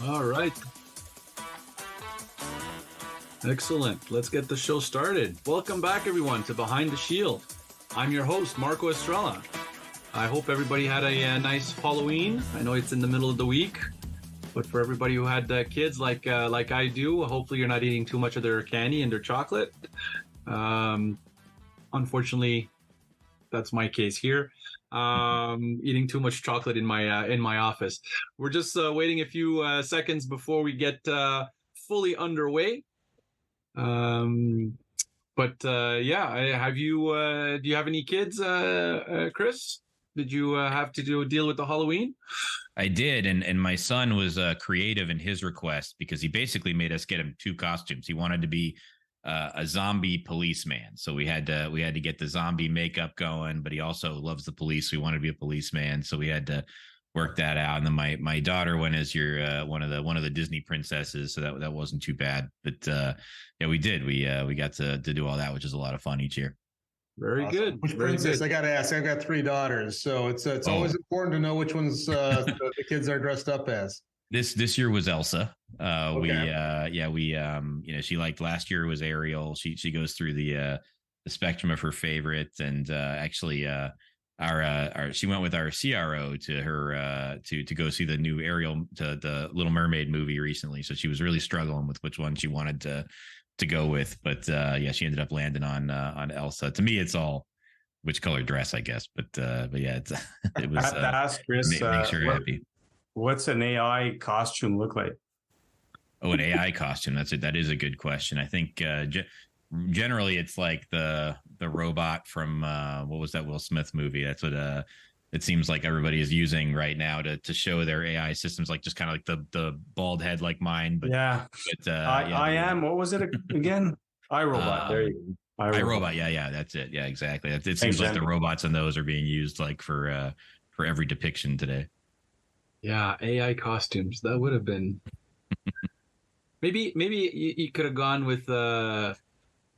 All right. Excellent. Let's get the show started. Welcome back, everyone, to Behind the Shield. I'm your host, Marco Estrela. I hope everybody had a nice Halloween. I know it's in the middle of the week, but for everybody who had kids like I do, hopefully you're not eating too much of their candy and their chocolate. Unfortunately, that's my case here. Eating too much chocolate in my office. We're just waiting a few seconds before we get fully underway. But have you? Do you have any kids, Chris? Did you have to deal with the Halloween? I did, and my son was creative in his request because he basically made us get him two costumes. He wanted to be a zombie policeman, so we had to get the zombie makeup going. But he also loves the police. So we wanted to be a policeman, so we had to work that out. And then my daughter went as your one of the Disney princesses, so that wasn't too bad. But yeah, we did. We got to do all that, which is a lot of fun each year. Very awesome. good. Which Very princess? good. I got to ask. I've got three daughters, so it's always important to know which ones the kids are dressed up as. This year was Elsa. Okay. We she liked last year was Ariel. She goes through the spectrum of her favorites, and actually our she went with our CRO to her to go see the new Ariel, to the Little Mermaid movie recently. So she was really struggling with which one she wanted to go with, but she ended up landing on Elsa. To me, it's all which color dress, I guess, but yeah, it was. I have to ask Chris, make sure you're happy. What's an AI costume look like? Oh, an AI costume. That is a good question. I think generally it's like the robot from what was that Will Smith movie? That's what it seems like everybody is using right now to show their AI systems, like just kind of like the bald head like mine. But yeah, I am. What was it again? iRobot. There you go. iRobot. Yeah, that's it. Yeah, exactly. It seems like the robots in those are being used like for every depiction today. Yeah, AI costumes. That would have been maybe you could have gone with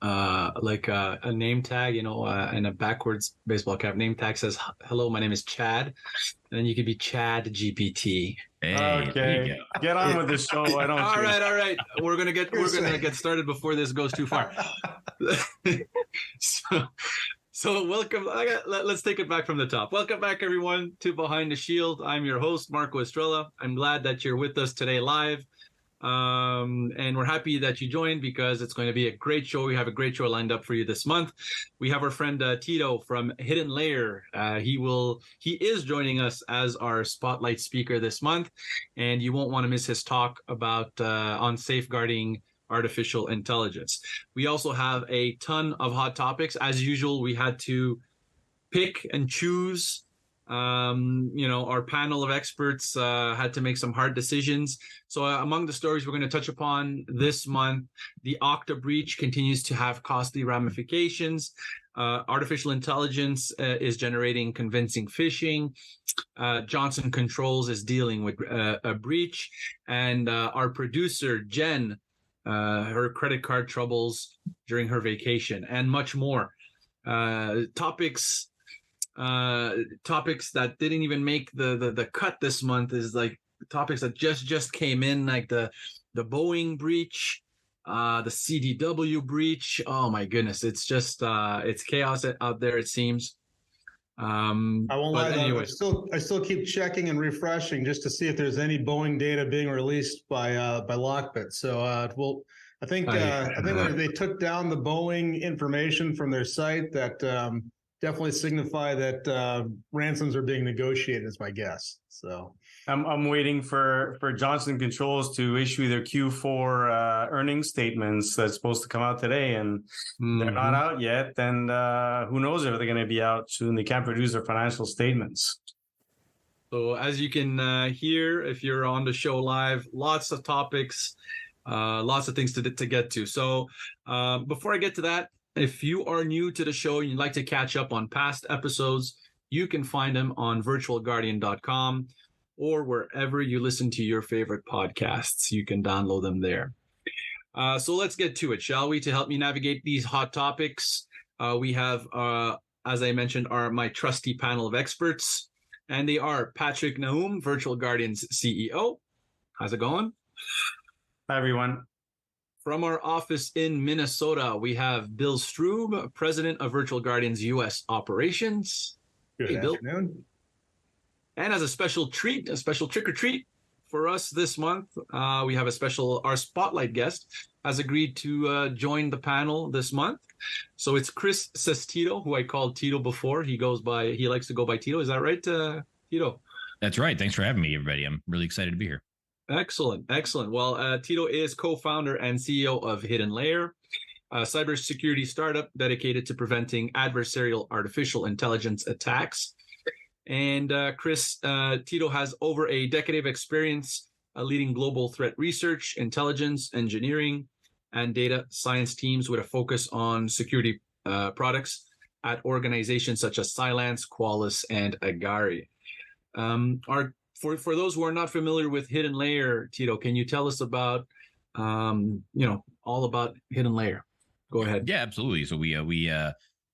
like a name tag, and a backwards baseball cap. Name tag says, "Hello, my name is Chad," and then you could be Chad GPT. Hey, okay, get on with the show. Why don't all you? right. We're gonna get started before this goes too far. So welcome. Let's take it back from the top. Welcome back, everyone, to Behind the Shield. I'm your host, Marco Estrela. I'm glad that you're with us today live. And we're happy that you joined because it's going to be a great show. We have a great show lined up for you this month. We have our friend Tito from HiddenLayer. He is joining us as our spotlight speaker this month, and you won't want to miss his talk about on safeguarding artificial intelligence. We also have a ton of hot topics. As usual, we had to pick and choose. Our panel of experts had to make some hard decisions. So among the stories we're going to touch upon this month, the Okta breach continues to have costly ramifications. Artificial intelligence is generating convincing phishing. Johnson Controls is dealing with a breach. And our producer, Jen, her credit card troubles during her vacation, and much more. Topics that didn't even make the cut this month is like topics that just came in, like the Boeing breach, the CDW breach. Oh my goodness, it's just it's chaos out there, it seems. I won't lie. Anyway. I still keep checking and refreshing just to see if there's any Boeing data being released by Lockbit. So I think they took down the Boeing information from their site. That definitely signify that ransoms are being negotiated, is my guess. So I'm waiting for Johnson Controls to issue their Q4 earnings statements that's supposed to come out today, and they're not out yet. And who knows if they're going to be out soon? They can't produce their financial statements. So as you can hear, if you're on the show live, lots of topics, lots of things to get to. So before I get to that, if you are new to the show and you'd like to catch up on past episodes, you can find them on virtualguardian.com or wherever you listen to your favorite podcasts. You can download them there. So let's get to it, shall we? To help me navigate these hot topics, we have, as I mentioned, my trusty panel of experts. And they are Patrick Naum, Virtual Guardian's CEO, How's it going? Hi, everyone. From our office in Minnesota, we have Bill Stroob, President of Virtual Guardian's U.S. Operations. Good afternoon. Bill. And as a special treat, a special trick or treat for us this month, we have our spotlight guest has agreed to join the panel this month. So it's Chris Sestito, who I called Tito before. He likes to go by Tito. Is that right, Tito? That's right. Thanks for having me, everybody. I'm really excited to be here. Excellent. Well, Tito is co-founder and CEO of HiddenLayer, a cybersecurity startup dedicated to preventing adversarial artificial intelligence attacks. And Tito has over a decade of experience leading global threat research, intelligence, engineering, and data science teams with a focus on security products at organizations such as Cylance, Qualys, and Agari. For those who are not familiar with HiddenLayer, Tito, can you tell us about, all about HiddenLayer? Go ahead. Yeah, absolutely. So we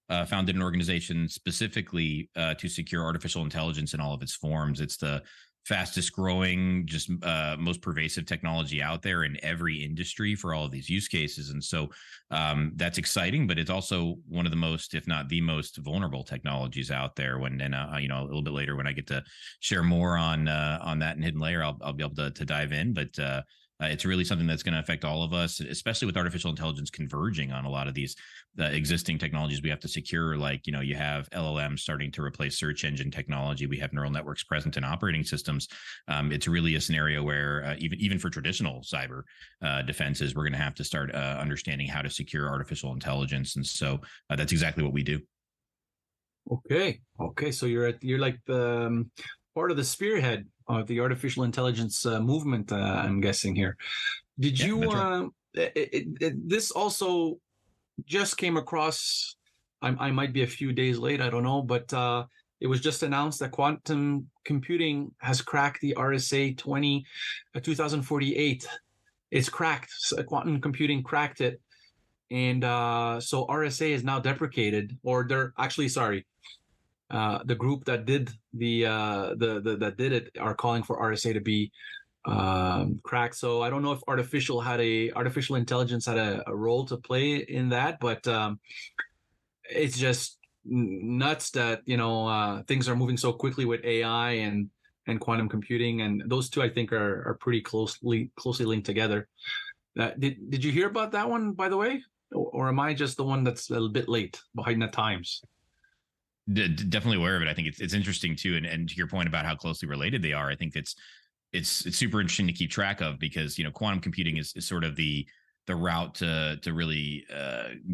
founded an organization specifically to secure artificial intelligence in all of its forms. It's the fastest growing, just most pervasive technology out there in every industry for all of these use cases. And so that's exciting, but it's also one of the most, if not the most vulnerable technologies out there. A little bit later when I get to share more on that in HiddenLayer, I'll be able to dive in. But it's really something that's going to affect all of us, especially with artificial intelligence converging on a lot of these existing technologies we have to secure. Like, you have LLMs starting to replace search engine technology. We have neural networks present in operating systems. It's really a scenario where even for traditional cyber defenses, we're going to have to start understanding how to secure artificial intelligence. And so that's exactly what we do. Okay. So you're like the part of the spearhead of the artificial intelligence movement, I'm guessing here. Did you? Right. This also just came across. I might be a few days late. I don't know, but it was just announced that quantum computing has cracked the RSA 2048. It's cracked. Quantum computing cracked it, and so RSA is now deprecated, or they're actually sorry. The group that did that did it are calling for RSA to be cracked. So I don't know if artificial intelligence had a role to play in that, but it's just nuts that things are moving so quickly with AI and quantum computing, and those two I think are pretty closely linked together. Did you hear about that one, by the way, or am I just the one that's a little bit late behind the times? Definitely aware of it. I think it's interesting too, and to your point about how closely related they are, I think it's super interesting to keep track of, because quantum computing is sort of the route to really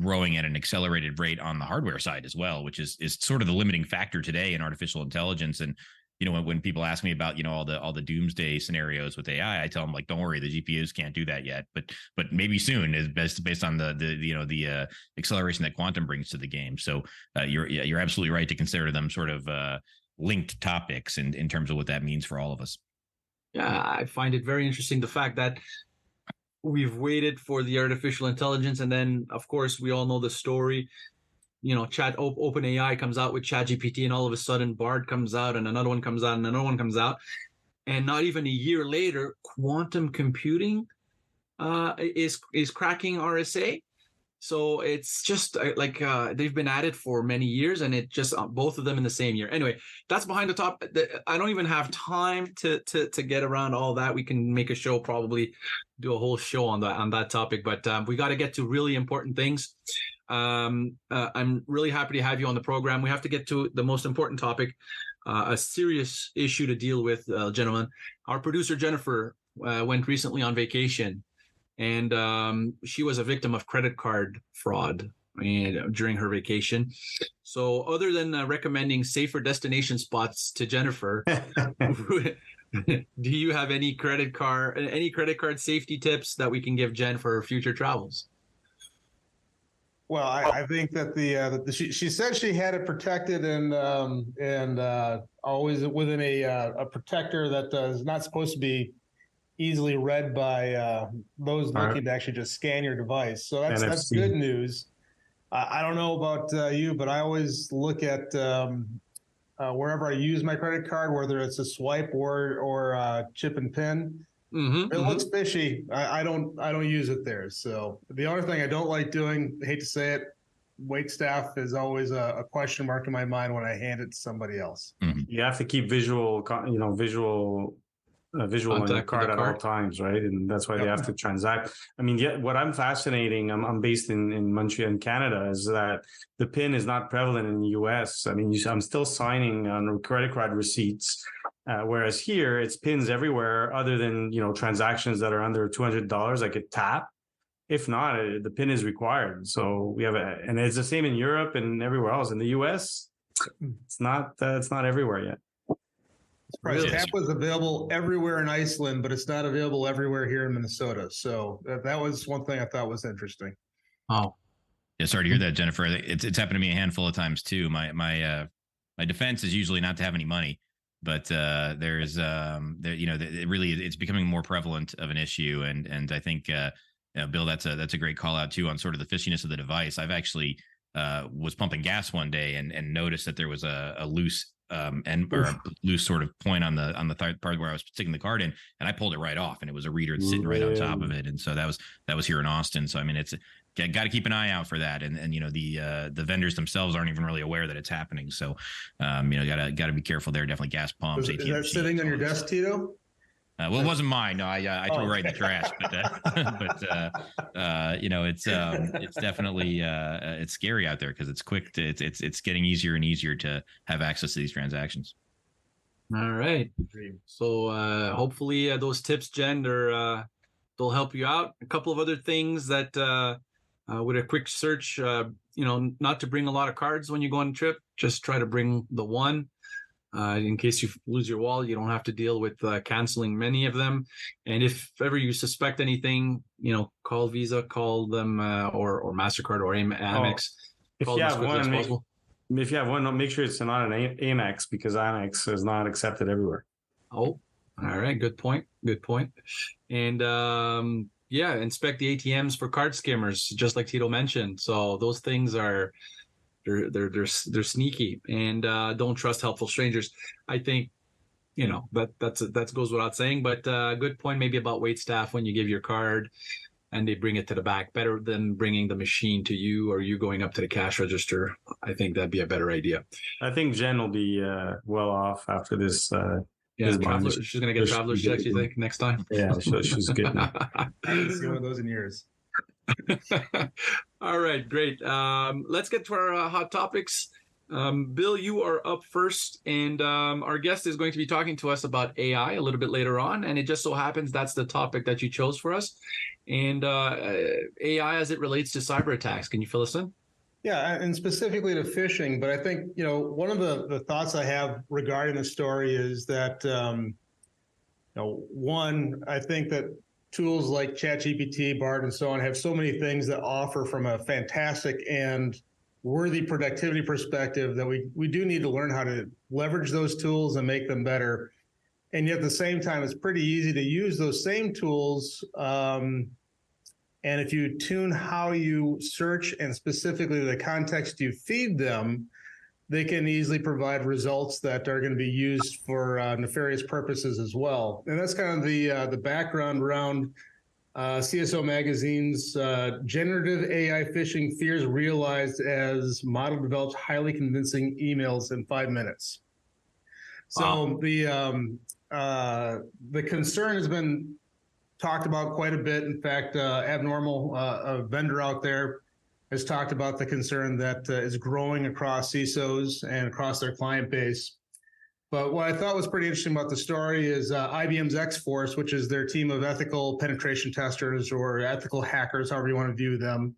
growing at an accelerated rate on the hardware side as well, which is sort of the limiting factor today in artificial intelligence. And when people ask me about all the doomsday scenarios with AI, I tell them, like, don't worry, the GPUs can't do that yet, but maybe soon, is based on the acceleration that quantum brings to the game. So you're absolutely right to consider them sort of linked topics in terms of what that means for all of us. Yeah, I find it very interesting, the fact that we've waited for the artificial intelligence, and then of course we all know the story. OpenAI comes out with ChatGPT, and all of a sudden Bard comes out, and another one comes out, and another one comes out, and not even a year later, quantum computing is cracking RSA. So it's just like they've been at it for many years, and it just both of them in the same year. Anyway, that's behind the top. I don't even have time to get around all that. We can make a show, probably do a whole show on that topic, but we got to get to really important things. I'm really happy to have you on the program. We have to get to the most important topic, a serious issue to deal with, gentlemen. Our producer, Jennifer, went recently on vacation, and she was a victim of credit card fraud during her vacation. So other than recommending safer destination spots to Jennifer, do you have any credit card safety tips that we can give Jen for her future travels? Well, I think that she said she had it protected and always within a protector that is not supposed to be easily read by those looking to actually just scan your device. So that's good news. I don't know about you, but I always look at wherever I use my credit card, whether it's a swipe or chip and pin, If it looks fishy, I don't use it there. So the other thing I don't like doing, I hate to say it, wait staff is always a question mark in my mind when I hand it to somebody else. You have to keep visual on your card at all times, right? And that's why they have to transact. I mean, what I'm fascinating, I'm based in Montreal, in Canada, is that the PIN is not prevalent in the US. I mean, I'm still signing on credit card receipts, whereas here it's PINs everywhere other than, transactions that are under $200 I could tap. If not, the PIN is required. So we have and it's the same in Europe and everywhere else. In the US, it's not everywhere yet. Really? Tap was available everywhere in Iceland, but it's not available everywhere here in Minnesota. So that was one thing I thought was interesting. Oh, yeah. Sorry to hear that, Jennifer. It's happened to me a handful of times too. My defense is usually not to have any money, but there's it's becoming more prevalent of an issue, and I think Bill, that's a great call out too on sort of the fishiness of the device. I've actually was pumping gas one day and noticed that there was a loose or a loose sort of point on the part where I was sticking the card in, and I pulled it right off, and it was a reader sitting right on top of it. And so that was here in Austin. So I mean, it's got to keep an eye out for that. And the vendors themselves aren't even really aware that it's happening. So got to be careful there. Definitely gas pumps. Is that sitting on your desk, Tito? Well, it wasn't mine. No, I threw it right in the trash. But it's definitely it's scary out there because it's quick. It's getting easier and easier to have access to these transactions. All right. So hopefully those tips, Jen, they'll help you out. A couple of other things that with a quick search, not to bring a lot of cards when you go on a trip. Just try to bring the one. In case you lose your wallet, you don't have to deal with canceling many of them. And if ever you suspect anything, call Visa, call them or MasterCard or Amex. If you have one, make sure it's not an Amex, because Amex is not accepted everywhere. Oh, all right. Good point. And inspect the ATMs for card skimmers, just like Tito mentioned. So those things are... They're sneaky, and don't trust helpful strangers. I think that goes without saying, but good point maybe about wait staff when you give your card and they bring it to the back. Better than bringing the machine to you or you going up to the cash register. I think that'd be a better idea. I think Jen will be well off after this. She's gonna get traveler's checks, you think, next time? Yeah, she's good. I haven't seen one of those in years. All right, great. Let's get to our hot topics. Bill, you are up first, and our guest is going to be talking to us about AI a little bit later on, and it just so happens that's the topic that you chose for us, and AI as it relates to cyber attacks. Can you fill us in? Yeah, and specifically to phishing, but I think, one of the thoughts I have regarding the story is that, one, I think that tools like ChatGPT, Bard, and so on have so many things that offer from a fantastic and worthy productivity perspective that we do need to learn how to leverage those tools and make them better. And yet at the same time, it's pretty easy to use those same tools. And if you tune how you search and specifically the context you feed them, they can easily provide results that are going to be used for nefarious purposes as well. And that's kind of the background around CSO Magazine's generative AI phishing fears realized as model develops highly convincing emails in 5 minutes. So wow. The concern has been talked about quite a bit. In fact, Abnormal, a vendor out there, has talked about the concern that is growing across CISOs and across their client base. But what I thought was pretty interesting about the story is IBM's X-Force, which is their team of ethical penetration testers or ethical hackers, however you want to view them.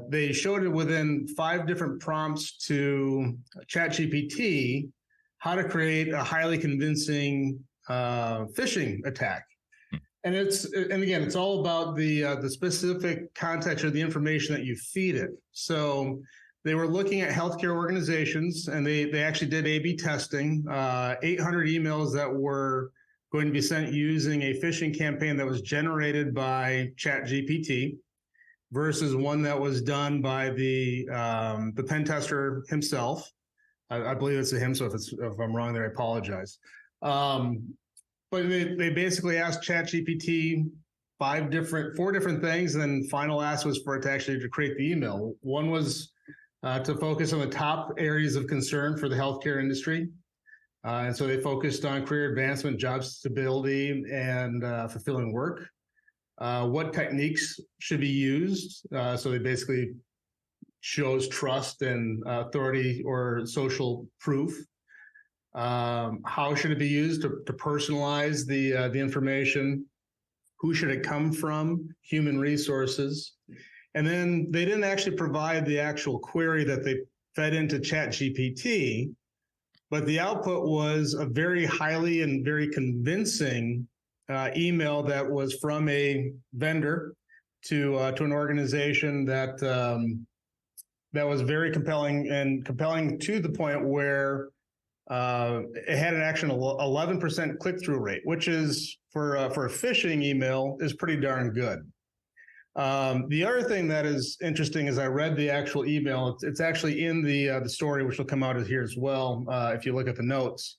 They showed it within 5 different prompts to ChatGPT how to create a highly convincing phishing attack. And again, it's all about the specific context or the information that you feed it. So they were looking at healthcare organizations, and they actually did A/B testing, 800 emails that were going to be sent using a phishing campaign that was generated by ChatGPT versus one that was done by the pen tester himself. I believe it's a him, so if I'm wrong there, I apologize. But they basically asked ChatGPT four different things, and then final ask was for it to create the email. One was to focus on the top areas of concern for the healthcare industry. And so they focused on career advancement, job stability, and fulfilling work. What techniques should be used? So they basically shows trust and authority or social proof. How should it be used to personalize the information? Who should it come from? Human resources. And then they didn't actually provide the actual query that they fed into ChatGPT, but the output was a very highly and very convincing email that was from a vendor to an organization that was very compelling to the point where it had an actual 11% click-through rate, which is for a phishing email is pretty darn good. The other thing that is interesting is I read the actual email. It's actually in the story, which will come out here as well if you look at the notes.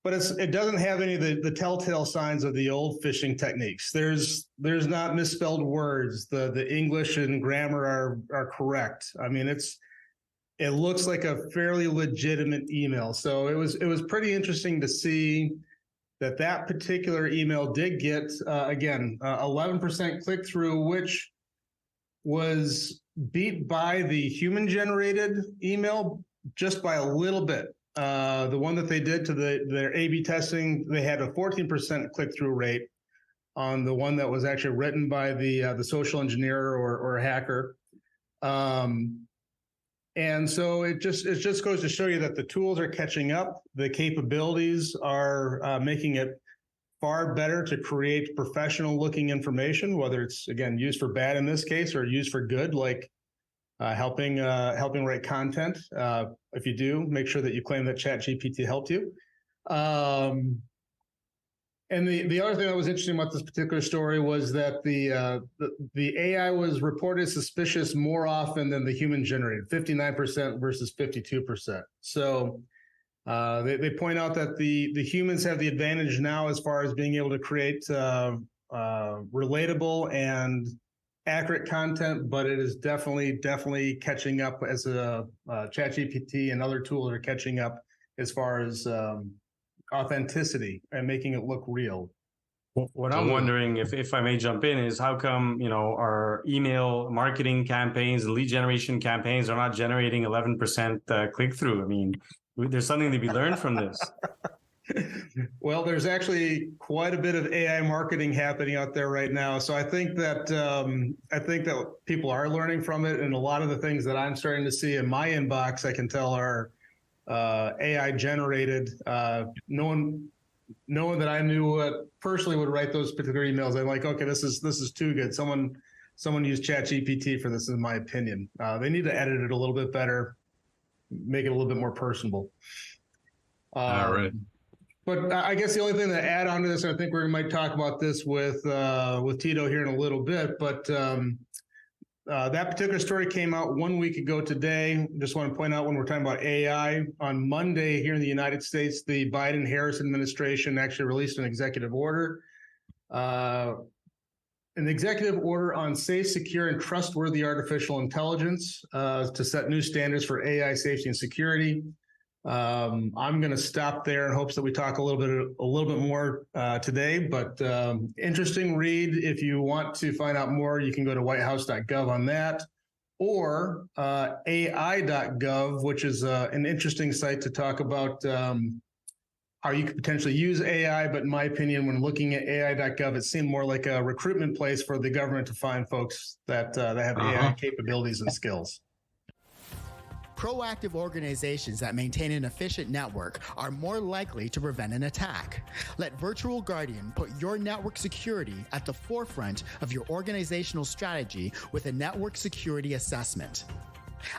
But it doesn't have any of the telltale signs of the old phishing techniques. There's not misspelled words. The English and grammar are correct. I mean, it looks like a fairly legitimate email. So it was pretty interesting to see that particular email did get, again, 11% click-through, which was beat by the human-generated email just by a little bit. The one that they did to their A/B testing, they had a 14% click-through rate on the one that was actually written by the social engineer or hacker. And so it just goes to show you that the tools are catching up. The capabilities are making it far better to create professional looking information, whether it's, again, used for bad in this case or used for good, like helping write content. If you do, make sure that you claim that ChatGPT helped you. And the other thing that was interesting about this particular story was that the AI was reported suspicious more often than the human generated, 59% versus 52%. So they point out that the humans have the advantage now as far as being able to create relatable and accurate content, but it is definitely catching up as ChatGPT and other tools are catching up as far as authenticity and making it look real. What I'm wondering, if I may jump in, is how come our email marketing campaigns and lead generation campaigns are not generating 11% click through? I mean, there's something to be learned from this. Well, there's actually quite a bit of AI marketing happening out there right now. So I think that people are learning from it, and a lot of the things that I'm starting to see in my inbox, I can tell are AI generated. Knowing that I knew personally would write those particular emails, I'm like, okay, this is too good. Someone used ChatGPT for this, in my opinion. They need to edit it a little bit better, make it a little bit more personable. All right. But I guess the only thing to add on to this, and I think we might talk about this with Tito here in a little bit, but that particular story came out 1 week ago today. Just want to point out, when we're talking about AI, on Monday here in the United States, the Biden-Harris administration actually released an executive order. An executive order on safe, secure, and trustworthy artificial intelligence to set new standards for AI safety and security. I'm going to stop there in hopes that we talk a little bit more today, but interesting read. If you want to find out more, you can go to whitehouse.gov on that, or AI.gov, which is an interesting site to talk about how you could potentially use AI. But in my opinion, when looking at AI.gov, it seemed more like a recruitment place for the government to find folks that have AI capabilities and skills. Proactive organizations that maintain an efficient network are more likely to prevent an attack. Let Virtual Guardian put your network security at the forefront of your organizational strategy with a network security assessment.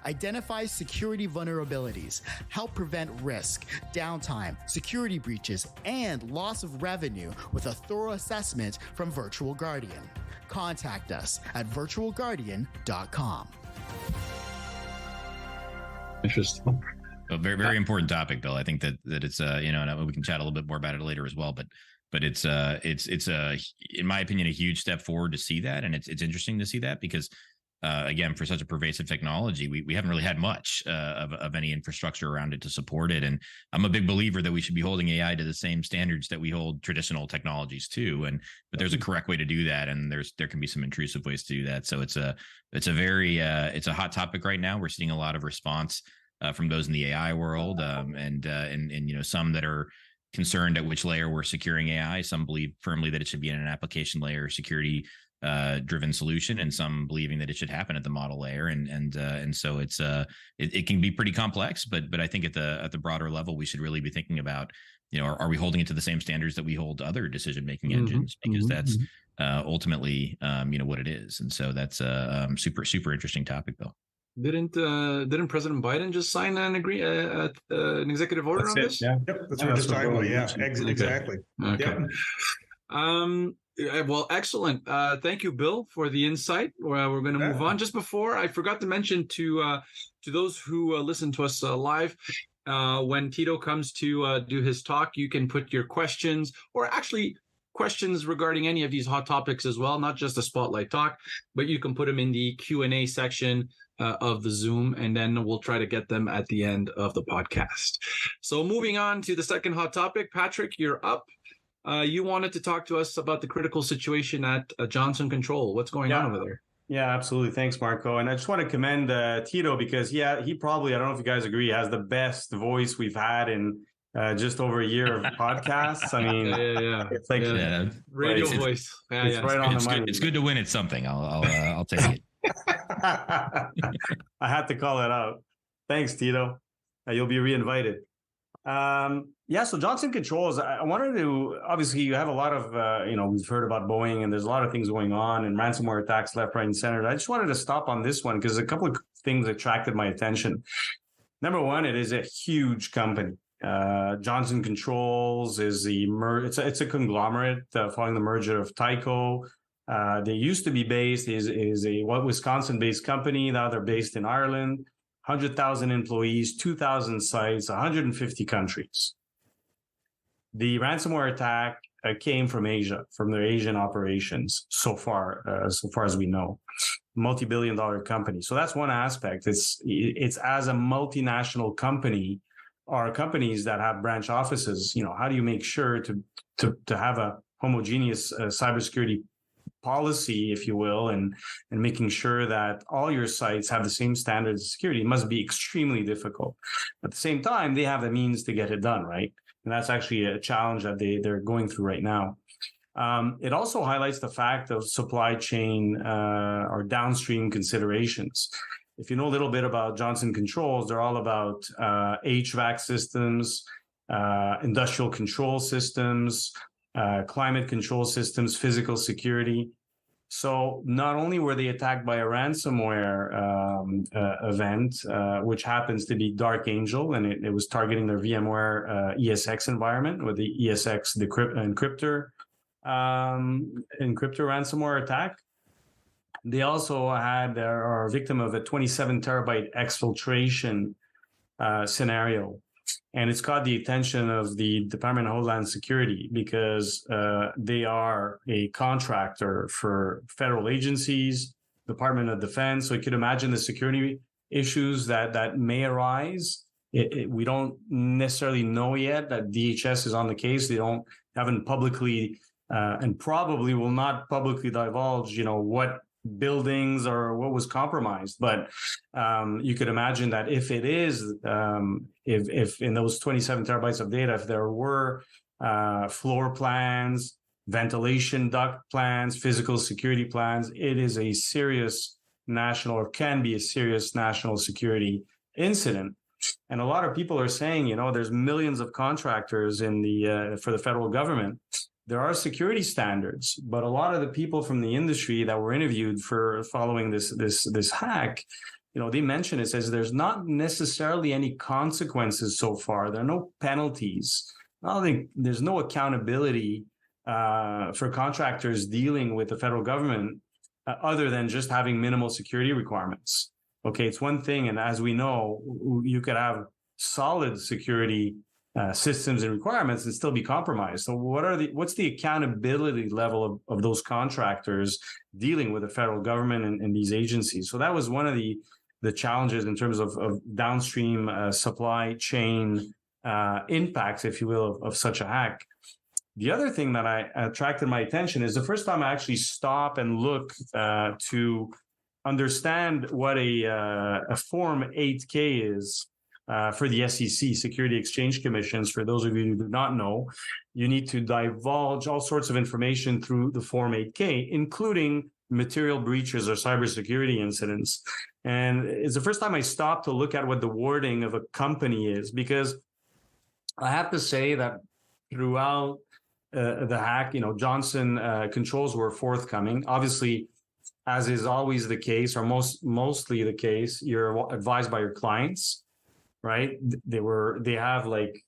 Identify security vulnerabilities, help prevent risk, downtime, security breaches, and loss of revenue with a thorough assessment from Virtual Guardian. Contact us at virtualguardian.com. Interesting. A very, very important topic, Bill. I think that it's and we can chat a little bit more about it later as well. But but it's in my opinion a huge step forward to see that, and it's interesting to see that because again, for such a pervasive technology, we haven't really had much of any infrastructure around it to support it. And I'm a big believer that we should be holding AI to the same standards that we hold traditional technologies to. But there's a correct way to do that, and there can be some intrusive ways to do that. So it's a it's a hot topic right now. We're seeing a lot of response from those in the AI world, and some that are concerned at which layer we're securing AI. Some believe firmly that it should be in an application layer security driven solution, and some believing that it should happen at the model layer, and so it can be pretty complex. But I think at the broader level, we should really be thinking about, are we holding it to the same standards that we hold other decision making engines, because that's ultimately what it is. And so that's a super interesting topic, though. Didn't President Biden just sign an executive order on this? Yeah, yep, that's what we're just talking about. Yeah, exactly. Okay. Yep. Well, excellent. Thank you, Bill, for the insight. We're going to move on. Just before, I forgot to mention to those who listen to us live, when Tito comes to do his talk, you can put your questions, or actually questions regarding any of these hot topics as well, not just a spotlight talk, but you can put them in the Q&A section of the Zoom, and then we'll try to get them at the end of the podcast. So moving on to the second hot topic, Patrick, you're up. You wanted to talk to us about the critical situation at Johnson Control. What's going on over there? Yeah, absolutely. Thanks, Marco. And I just want to commend Tito, because he probably, I don't know if you guys agree, has the best voice we've had in just over a year of podcasts. I mean, it's like radio voice. It's right on the money. It's good to win at something. I'll take it. I had to call it out. Thanks, Tito. You'll be reinvited. So Johnson Controls, I wanted to, obviously you have a lot of, we've heard about Boeing, and there's a lot of things going on, and ransomware attacks left, right, and center. I just wanted to stop on this one because a couple of things attracted my attention. Number one, it is a huge company. Johnson Controls is it's a conglomerate following the merger of Tyco. They used to be based is a Wisconsin-based company. Now they're based in Ireland. 100,000 employees, 2,000 sites, 150 countries. The ransomware attack came from Asia, from their Asian operations so far as we know. Multi-billion-dollar company. So that's one aspect. It's as a multinational company, or companies that have branch offices. How do you make sure to have a homogeneous cybersecurity policy, if you will, and making sure that all your sites have the same standards of security? It must be extremely difficult. At the same time, they have the means to get it done, right? And that's actually a challenge that they're going through right now. It also highlights the fact of supply chain or downstream considerations. If you know a little bit about Johnson Controls, they're all about HVAC systems, industrial control systems, climate control systems, physical security. So not only were they attacked by a ransomware event, which happens to be Dark Angel, and it was targeting their VMware ESX environment with the ESX encryptor ransomware attack. They also are a victim of a 27 terabyte exfiltration scenario. And it's caught the attention of the Department of Homeland Security because they are a contractor for federal agencies, Department of Defense. So you could imagine the security issues that may arise. We don't necessarily know yet that DHS is on the case. They haven't publicly and probably will not publicly divulge, what buildings or what was compromised. But you could imagine that if it is, if in those 27 terabytes of data, if there were floor plans, ventilation duct plans, physical security plans, it is a serious national, or can be a serious national security incident. And a lot of people are saying, there's millions of contractors for the federal government. There are security standards, but a lot of the people from the industry that were interviewed for following this hack, they mention it, says there's not necessarily any consequences so far. There are no penalties. I don't think there's no accountability for contractors dealing with the federal government other than just having minimal security requirements. Okay, it's one thing, and as we know, you could have solid security systems and requirements and still be compromised. So what's the accountability level of those contractors dealing with the federal government and these agencies? So that was one of the challenges in terms of downstream supply chain impacts, if you will, of such a hack. The other thing that attracted my attention is the first time I actually stop and look to understand what a Form 8K is for the SEC, Security Exchange Commissions. For those of you who do not know, you need to divulge all sorts of information through the Form 8K, including material breaches or cybersecurity incidents. And it's the first time I stopped to look at what the wording of a company is, because I have to say that throughout the hack, Johnson controls were forthcoming. Obviously, as is always the case, or mostly the case, you're advised by your clients, right? They have like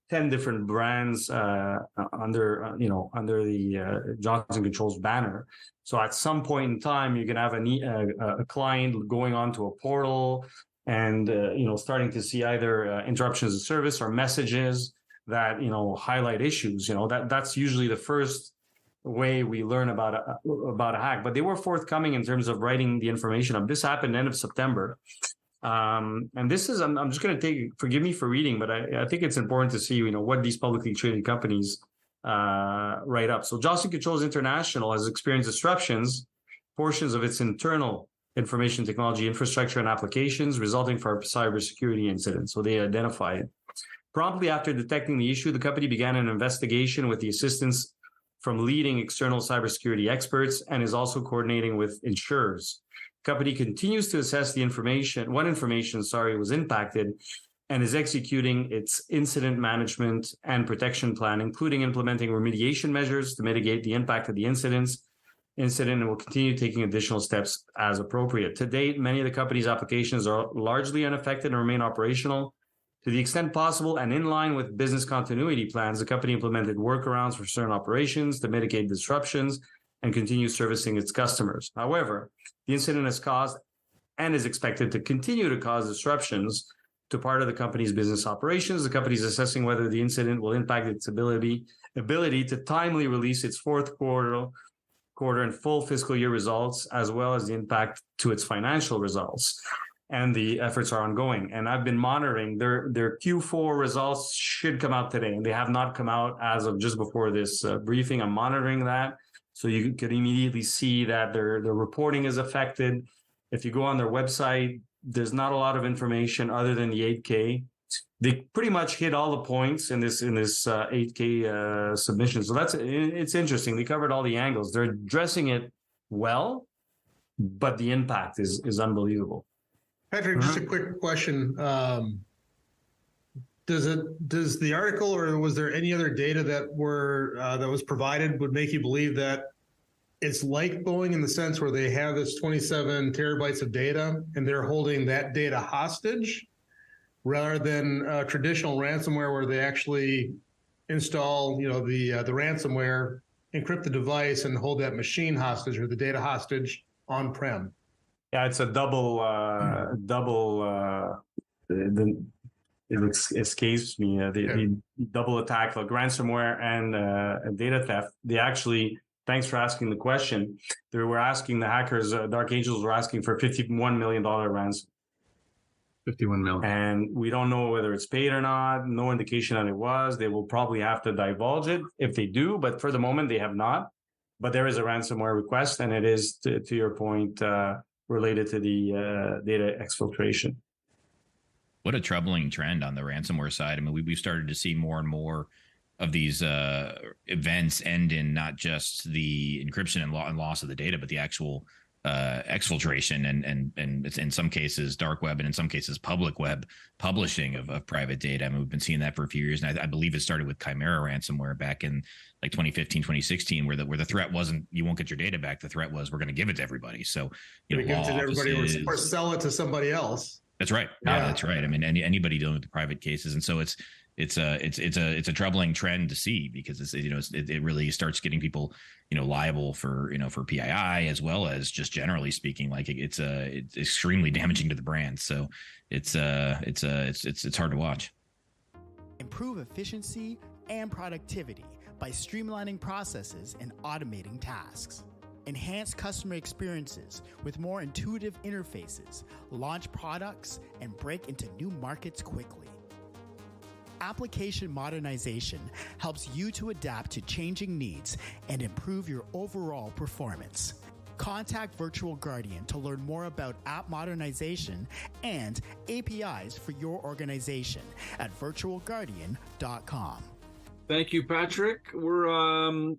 10 different brands under the Johnson Controls banner. So at some point in time, you can have a client going onto a portal and starting to see either interruptions of service or messages that highlight issues. That's usually the first way we learn about a hack. But they were forthcoming in terms of writing the information up. This happened end of September. And this is, I'm just going to forgive me for reading, but I think it's important to see, what these publicly traded companies write up. So Johnson Controls International has experienced disruptions, portions of its internal information technology infrastructure and applications resulting from cybersecurity incidents. So they identify it. Promptly after detecting the issue, the company began an investigation with the assistance from leading external cybersecurity experts and is also coordinating with insurers. The company continues to assess what information was impacted, and is executing its incident management and protection plan, including implementing remediation measures to mitigate the impact of the incident, and will continue taking additional steps as appropriate. To date, many of the company's applications are largely unaffected and remain operational. To the extent possible and in line with business continuity plans, the company implemented workarounds for certain operations to mitigate disruptions and continue servicing its customers. However, the incident has caused and is expected to continue to cause disruptions to part of the company's business operations. The company is assessing whether the incident will impact its ability to timely release its fourth quarter and full fiscal year results, as well as the impact to its financial results. And the efforts are ongoing. And I've been monitoring their Q4 results should come out today. And they have not come out as of just before this briefing. I'm monitoring that. So you could immediately see that their reporting is affected. If you go on their website, there's not a lot of information other than the 8K. They pretty much hit all the points in this 8K submission. So it's interesting. They covered all the angles. They're addressing it well, but the impact is unbelievable. Patrick, just a quick question. Does the article, or was there any other data that was provided, would make you believe that it's like Boeing in the sense where they have this 27 terabytes of data and they're holding that data hostage, rather than traditional ransomware where they actually install, the ransomware, encrypt the device, and hold that machine hostage or the data hostage on-prem? Yeah, it's a it escapes me. The double attack, like ransomware and data theft. They actually, thanks for asking the question. They were asking the hackers, Dark Angels were asking for $51 million ransom. 51 million. And we don't know whether it's paid or not. No indication that it was. They will probably have to divulge it if they do, but for the moment they have not. But there is a ransomware request, and it is, to your point, related to the data exfiltration. What a troubling trend on the ransomware side. I mean, we've started to see more and more of these events end in not just the encryption and loss of the data, but the actual exfiltration and it's in some cases dark web and in some cases public web publishing of private data. I mean, we've been seeing that for a few years, and I believe it started with Chimera ransomware back in like 2015, 2016, where the threat wasn't you won't get your data back. The threat was we're going to give it to everybody. So give it to everybody or sell it to somebody else. That's right. Yeah, that's right. I mean, anybody dealing with the private cases, and so it's a troubling trend to see, because it really starts getting people liable for for PII, as well as just generally speaking, like it's extremely damaging to the brand. So it's hard to watch. Improve efficiency and productivity by streamlining processes and automating tasks. Enhance customer experiences with more intuitive interfaces, launch products, and break into new markets quickly. Application modernization helps you to adapt to changing needs and improve your overall performance. Contact Virtual Guardian to learn more about app modernization and APIs for your organization at virtualguardian.com. Thank you, Patrick. We're going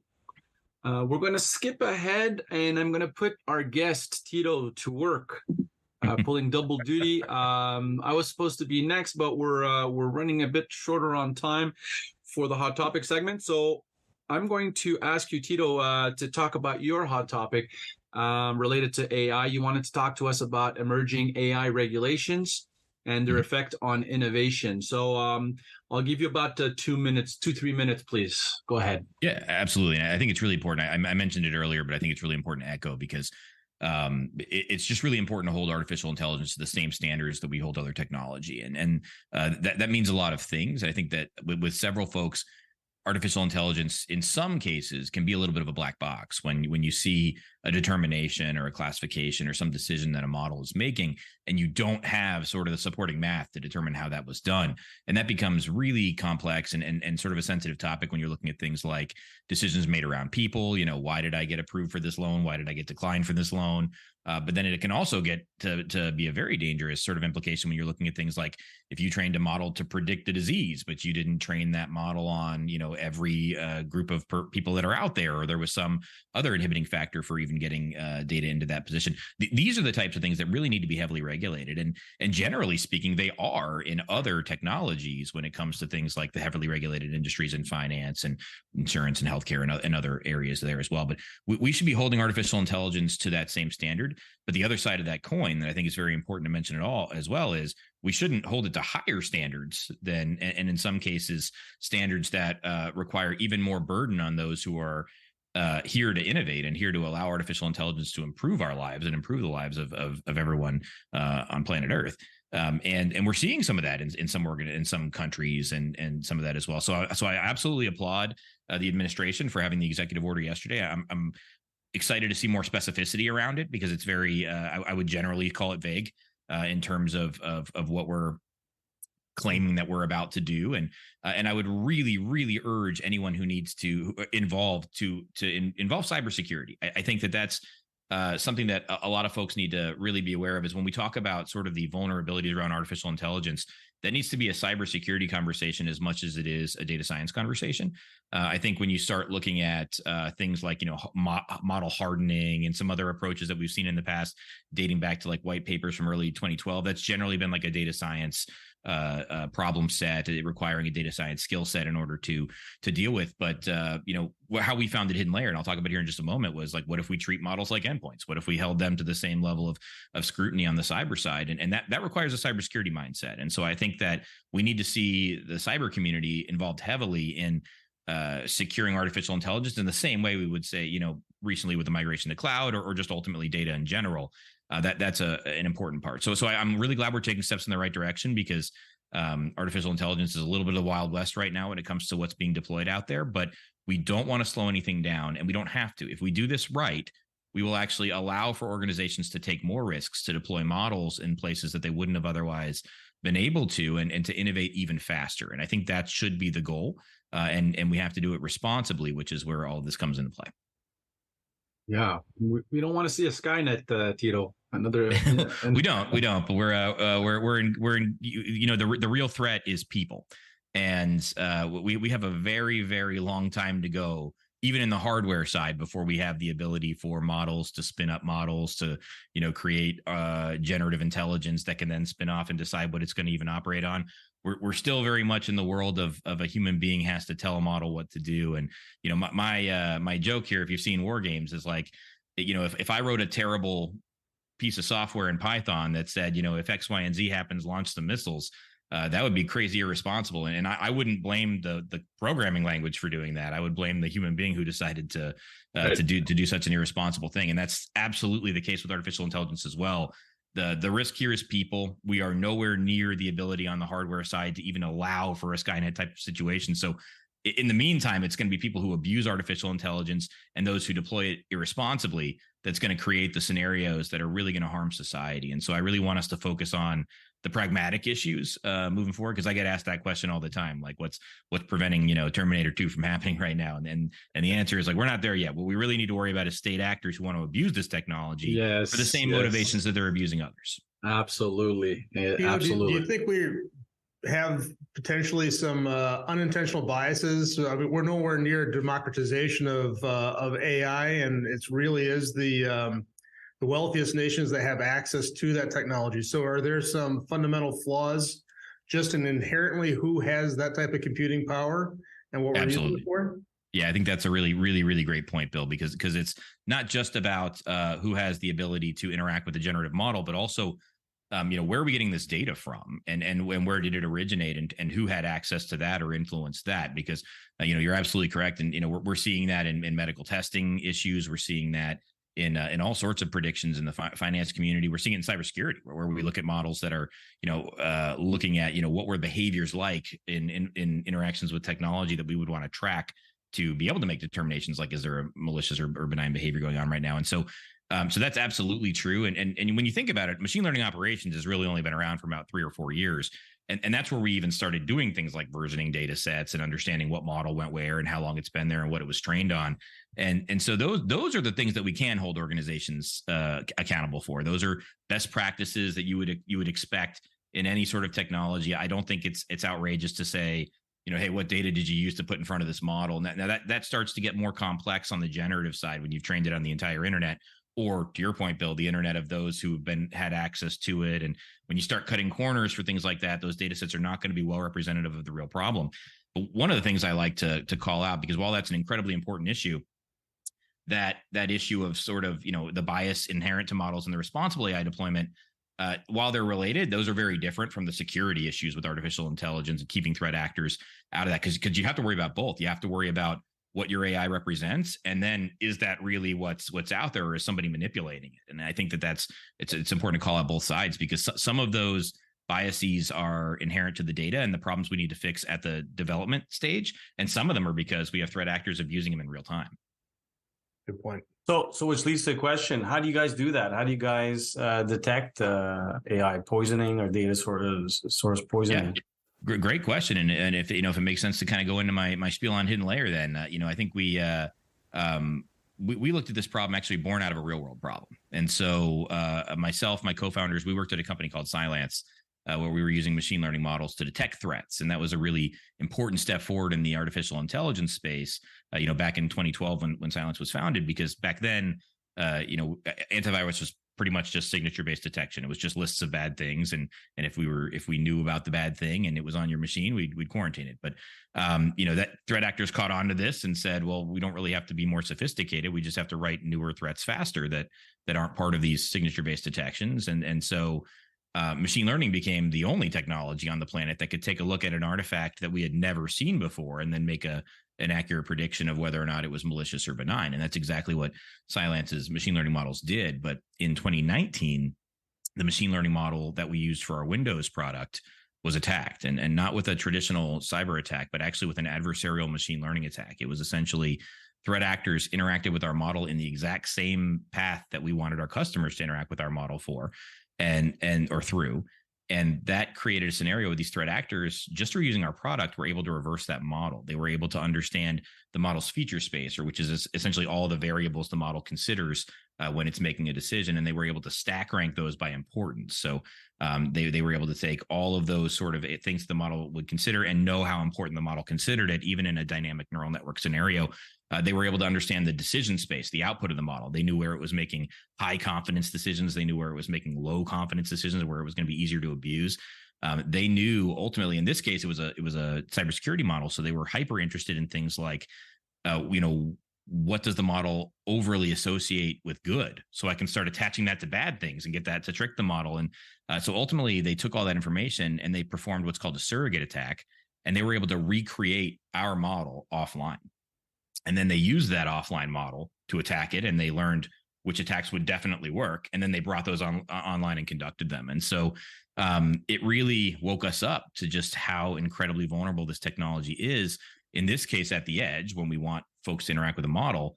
to skip ahead, and I'm going to put our guest Tito to work, pulling double duty. I was supposed to be next, but we're running a bit shorter on time for the hot topic segment. So I'm going to ask you, Tito, to talk about your hot topic related to AI. You wanted to talk to us about emerging AI regulations and their effect on innovation. So I'll give you about 3 minutes, please. Go ahead. Yeah, absolutely. And I think it's really important. I mentioned it earlier, but I think it's really important to echo because it's just really important to hold artificial intelligence to the same standards that we hold other technology. And that means a lot of things. I think that with several folks, artificial intelligence in some cases can be a little bit of a black box when you see a determination or a classification or some decision that a model is making, and you don't have sort of the supporting math to determine how that was done. And that becomes really complex and sort of a sensitive topic when you're looking at things like decisions made around people. Why did I get approved for this loan? Why did I get declined for this loan? But then it can also get to be a very dangerous sort of implication when you're looking at things like if you trained a model to predict a disease, but you didn't train that model on, every group of people that are out there, or there was some other inhibiting factor for even getting data into that position. These are the types of things that really need to be heavily regulated. And generally speaking, they are in other technologies when it comes to things like the heavily regulated industries in finance and insurance and healthcare and other areas there as well. But we should be holding artificial intelligence to that same standard. But the other side of that coin that I think is very important to mention as well is we shouldn't hold it to higher standards than, and in some cases, standards that require even more burden on those who are here to innovate and here to allow artificial intelligence to improve our lives and improve the lives of everyone on planet Earth. And we're seeing some of that in some countries and some of that as well. So I absolutely applaud the administration for having the executive order yesterday. I'm excited to see more specificity around it because it's very, I would generally call it vague in terms of what we're claiming that we're about to do. And I would really, really urge anyone who needs to involve cybersecurity. I think that's something that a lot of folks need to really be aware of is when we talk about sort of the vulnerabilities around artificial intelligence, that needs to be a cybersecurity conversation as much as it is a data science conversation. I think when you start looking at things like, model hardening and some other approaches that we've seen in the past, dating back to like white papers from early 2012, that's generally been like a data science problem set, requiring a data science skill set in order to deal with. But how we founded HiddenLayer, and I'll talk about here in just a moment, was like, what if we treat models like endpoints? What if we held them to the same level of scrutiny on the cyber side? And that requires a cybersecurity mindset. And so I think that we need to see the cyber community involved heavily in securing artificial intelligence in the same way we would say, recently with the migration to cloud or just ultimately data in general. That's an important part. So I'm really glad we're taking steps in the right direction because artificial intelligence is a little bit of the Wild West right now when it comes to what's being deployed out there. But we don't want to slow anything down, and we don't have to. If we do this right, we will actually allow for organizations to take more risks, to deploy models in places that they wouldn't have otherwise been able to, and to innovate even faster. And I think that should be the goal. And we have to do it responsibly, which is where all of this comes into play. Yeah, we don't want to see a Skynet, Tito. Another. We don't. But we're in. The real threat is people, and we have a very, very long time to go, even in the hardware side, before we have the ability for models to spin up models to create generative intelligence that can then spin off and decide what it's going to even operate on. We're still very much in the world of a human being has to tell a model what to do. And my joke here, if you've seen war games, is like, if I wrote a terrible piece of software in Python that said, if X, Y, and Z happens, launch some missiles, that would be crazy irresponsible. And I wouldn't blame the programming language for doing that. I would blame the human being who decided to do such an irresponsible thing. And that's absolutely the case with artificial intelligence as well. The risk here is people. We are nowhere near the ability on the hardware side to even allow for a Skynet type of situation. So in the meantime, it's going to be people who abuse artificial intelligence and those who deploy it irresponsibly that's going to create the scenarios that are really going to harm society. And so I really want us to focus on the pragmatic issues moving forward, because I get asked that question all the time, like what's preventing Terminator 2 from happening right now, and the answer is like we're not there yet. What we really need to worry about is state actors who want to abuse this technology for the same motivations that they're abusing others. Absolutely. Do you think we have potentially some unintentional biases? I mean, we're nowhere near democratization of AI, and it really is the wealthiest nations that have access to that technology. So are there some fundamental flaws just in inherently who has that type of computing power and what we're using it for? Yeah, I think that's a really, really, really great point, Bill, because it's not just about who has the ability to interact with the generative model, but also where are we getting this data from, and where did it originate, and who had access to that or influenced that? Because you're absolutely correct, and we're seeing that in medical testing issues. We're seeing that in all sorts of predictions in the finance community. We're seeing it in cybersecurity, where we look at models that are looking at what were behaviors like in interactions with technology that we would want to track to be able to make determinations like, is there a malicious or benign behavior going on right now? And so that's absolutely true. And when you think about it, machine learning operations has really only been around for about 3 or 4 years. And that's where we even started doing things like versioning data sets and understanding what model went where and how long it's been there and what it was trained on. And so those are the things that we can hold organizations accountable for. Those are best practices that you would expect in any sort of technology. I don't think it's outrageous to say, hey, what data did you use to put in front of this model? Now that starts to get more complex on the generative side when you've trained it on the entire internet. Or to your point, Bill, the internet of those who've had access to it. And when you start cutting corners for things like that, those data sets are not going to be well representative of the real problem. But one of the things I like to call out, because while that's an incredibly important issue, that issue of sort of, the bias inherent to models and the responsible AI deployment, while they're related, those are very different from the security issues with artificial intelligence and keeping threat actors out of that. Because you have to worry about both. You have to worry about what your AI represents, and then is that really what's out there, or is somebody manipulating it? And I think it's important to call out both sides, because some of those biases are inherent to the data and the problems we need to fix at the development stage, and some of them are because we have threat actors abusing them in real time. Good point. So which leads to the question: how do you guys do that? How do you guys detect AI poisoning or data source poisoning? Yeah. Great question, and if it makes sense to kind of go into my spiel on HiddenLayer, then I think we looked at this problem actually born out of a real world problem, and so myself, my co-founders, we worked at a company called Cylance, where we were using machine learning models to detect threats, and that was a really important step forward in the artificial intelligence space. Back in 2012 when Cylance was founded, because back then, antivirus was pretty much just signature-based detection. It was just lists of bad things, and if we knew about the bad thing and it was on your machine, we'd quarantine it. But that threat actors caught on to this and said, well, we don't really have to be more sophisticated. We just have to write newer threats faster that aren't part of these signature-based detections. And so machine learning became the only technology on the planet that could take a look at an artifact that we had never seen before and then make an accurate prediction of whether or not it was malicious or benign. And that's exactly what Cylance's machine learning models did. But in 2019, the machine learning model that we used for our Windows product was attacked, and not with a traditional cyber attack, but actually with an adversarial machine learning attack. It was essentially threat actors interacted with our model in the exact same path that we wanted our customers to interact with our model for or through. And that created a scenario where these threat actors, just through using our product, were able to reverse that model. They were able to understand the model's feature space, or which is essentially all the variables the model considers when it's making a decision. And they were able to stack rank those by importance. So they were able to take all of those sort of things the model would consider and know how important the model considered it, even in a dynamic neural network scenario. They were able to understand the decision space, the output of the model. They knew where it was making high confidence decisions. They knew where it was making low confidence decisions, where it was going to be easier to abuse. They knew ultimately, in this case, it was a cybersecurity model. So they were hyper interested in things like, what does the model overly associate with good? So I can start attaching that to bad things and get that to trick the model. And so ultimately, they took all that information and they performed what's called a surrogate attack, and they were able to recreate our model offline. And then they used that offline model to attack it, and they learned which attacks would definitely work. And then they brought those online and conducted them. And so it really woke us up to just how incredibly vulnerable this technology is. In this case, at the edge, when we want folks to interact with a model,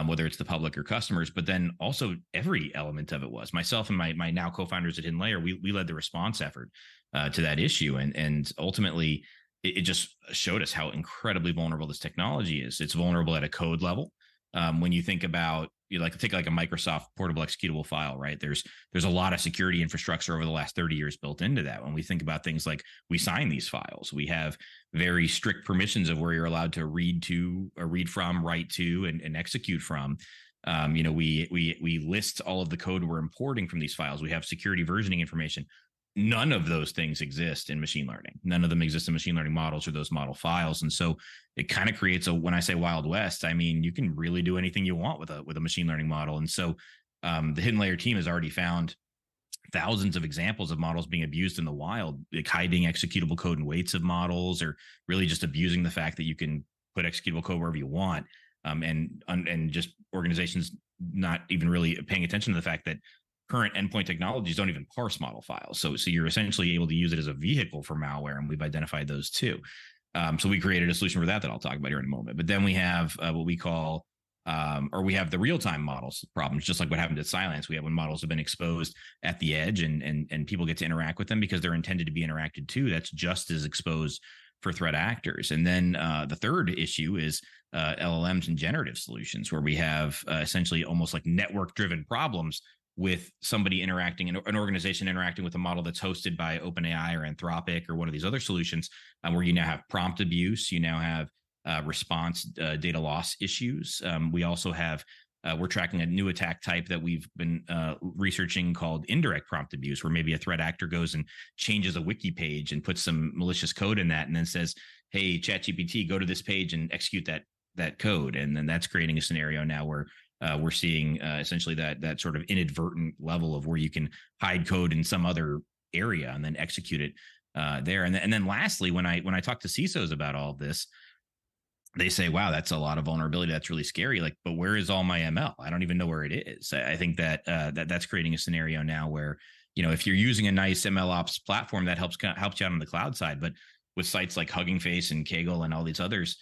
whether it's the public or customers, but then also every element of it was. Myself and my now co-founders at HiddenLayer, we led the response effort to that issue. And ultimately, it just showed us how incredibly vulnerable this technology is. It's vulnerable at a code level. When you think about, take like a Microsoft portable executable file, right? There's a lot of security infrastructure over the last 30 years built into that. When we think about things like we sign these files, we have very strict permissions of where you're allowed to read to, or read from, write to, and execute from. We list all of the code we're importing from these files. We have security versioning information. None of those things exist in machine learning. None of them exist in machine learning models or those model files. And so it kind of creates when I say Wild West, I mean, you can really do anything you want with a machine learning model. And so the HiddenLayer team has already found thousands of examples of models being abused in the wild, like hiding executable code and weights of models, or really just abusing the fact that you can put executable code wherever you want. And just organizations not even really paying attention to the fact that current endpoint technologies don't even parse model files. So you're essentially able to use it as a vehicle for malware, and we've identified those too. So we created a solution for that I'll talk about here in a moment. But then we have what we call, we have the real-time models problems, just like what happened at Cylance. We have when models have been exposed at the edge and people get to interact with them because they're intended to be interacted to. That's just as exposed for threat actors. And then the third issue is LLMs and generative solutions, where we have essentially almost like network-driven problems with somebody interacting, an organization interacting with a model that's hosted by OpenAI or Anthropic or one of these other solutions, where you now have prompt abuse, you now have response data loss issues. We also have, we're tracking a new attack type that we've been researching called indirect prompt abuse, where maybe a threat actor goes and changes a wiki page and puts some malicious code in that and then says, hey, ChatGPT, go to this page and execute that code. And then that's creating a scenario now where we're seeing essentially that sort of inadvertent level of where you can hide code in some other area and then execute it there. And then lastly, when I talk to CISOs about all of this, they say, wow, that's a lot of vulnerability. That's really scary. Like, but where is all my ML? I don't even know where it is. I think that's creating a scenario now where, if you're using a nice ML ops platform that helps you out on the cloud side, but with sites like Hugging Face and Kaggle and all these others,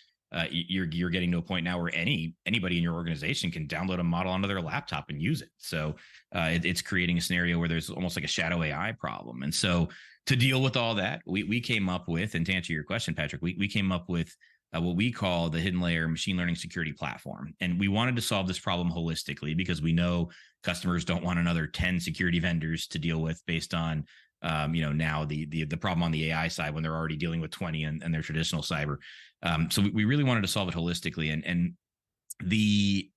you're getting to a point now where anybody in your organization can download a model onto their laptop and use it. So it's creating a scenario where there's almost like a shadow AI problem. And so to deal with all that, we came up with, and to answer your question, Patrick, we came up with what we call the HiddenLayer machine learning security platform. And we wanted to solve this problem holistically because we know customers don't want another 10 security vendors to deal with based on now the problem on the AI side when they're already dealing with 20 and their traditional cyber. So we really wanted to solve it holistically, and the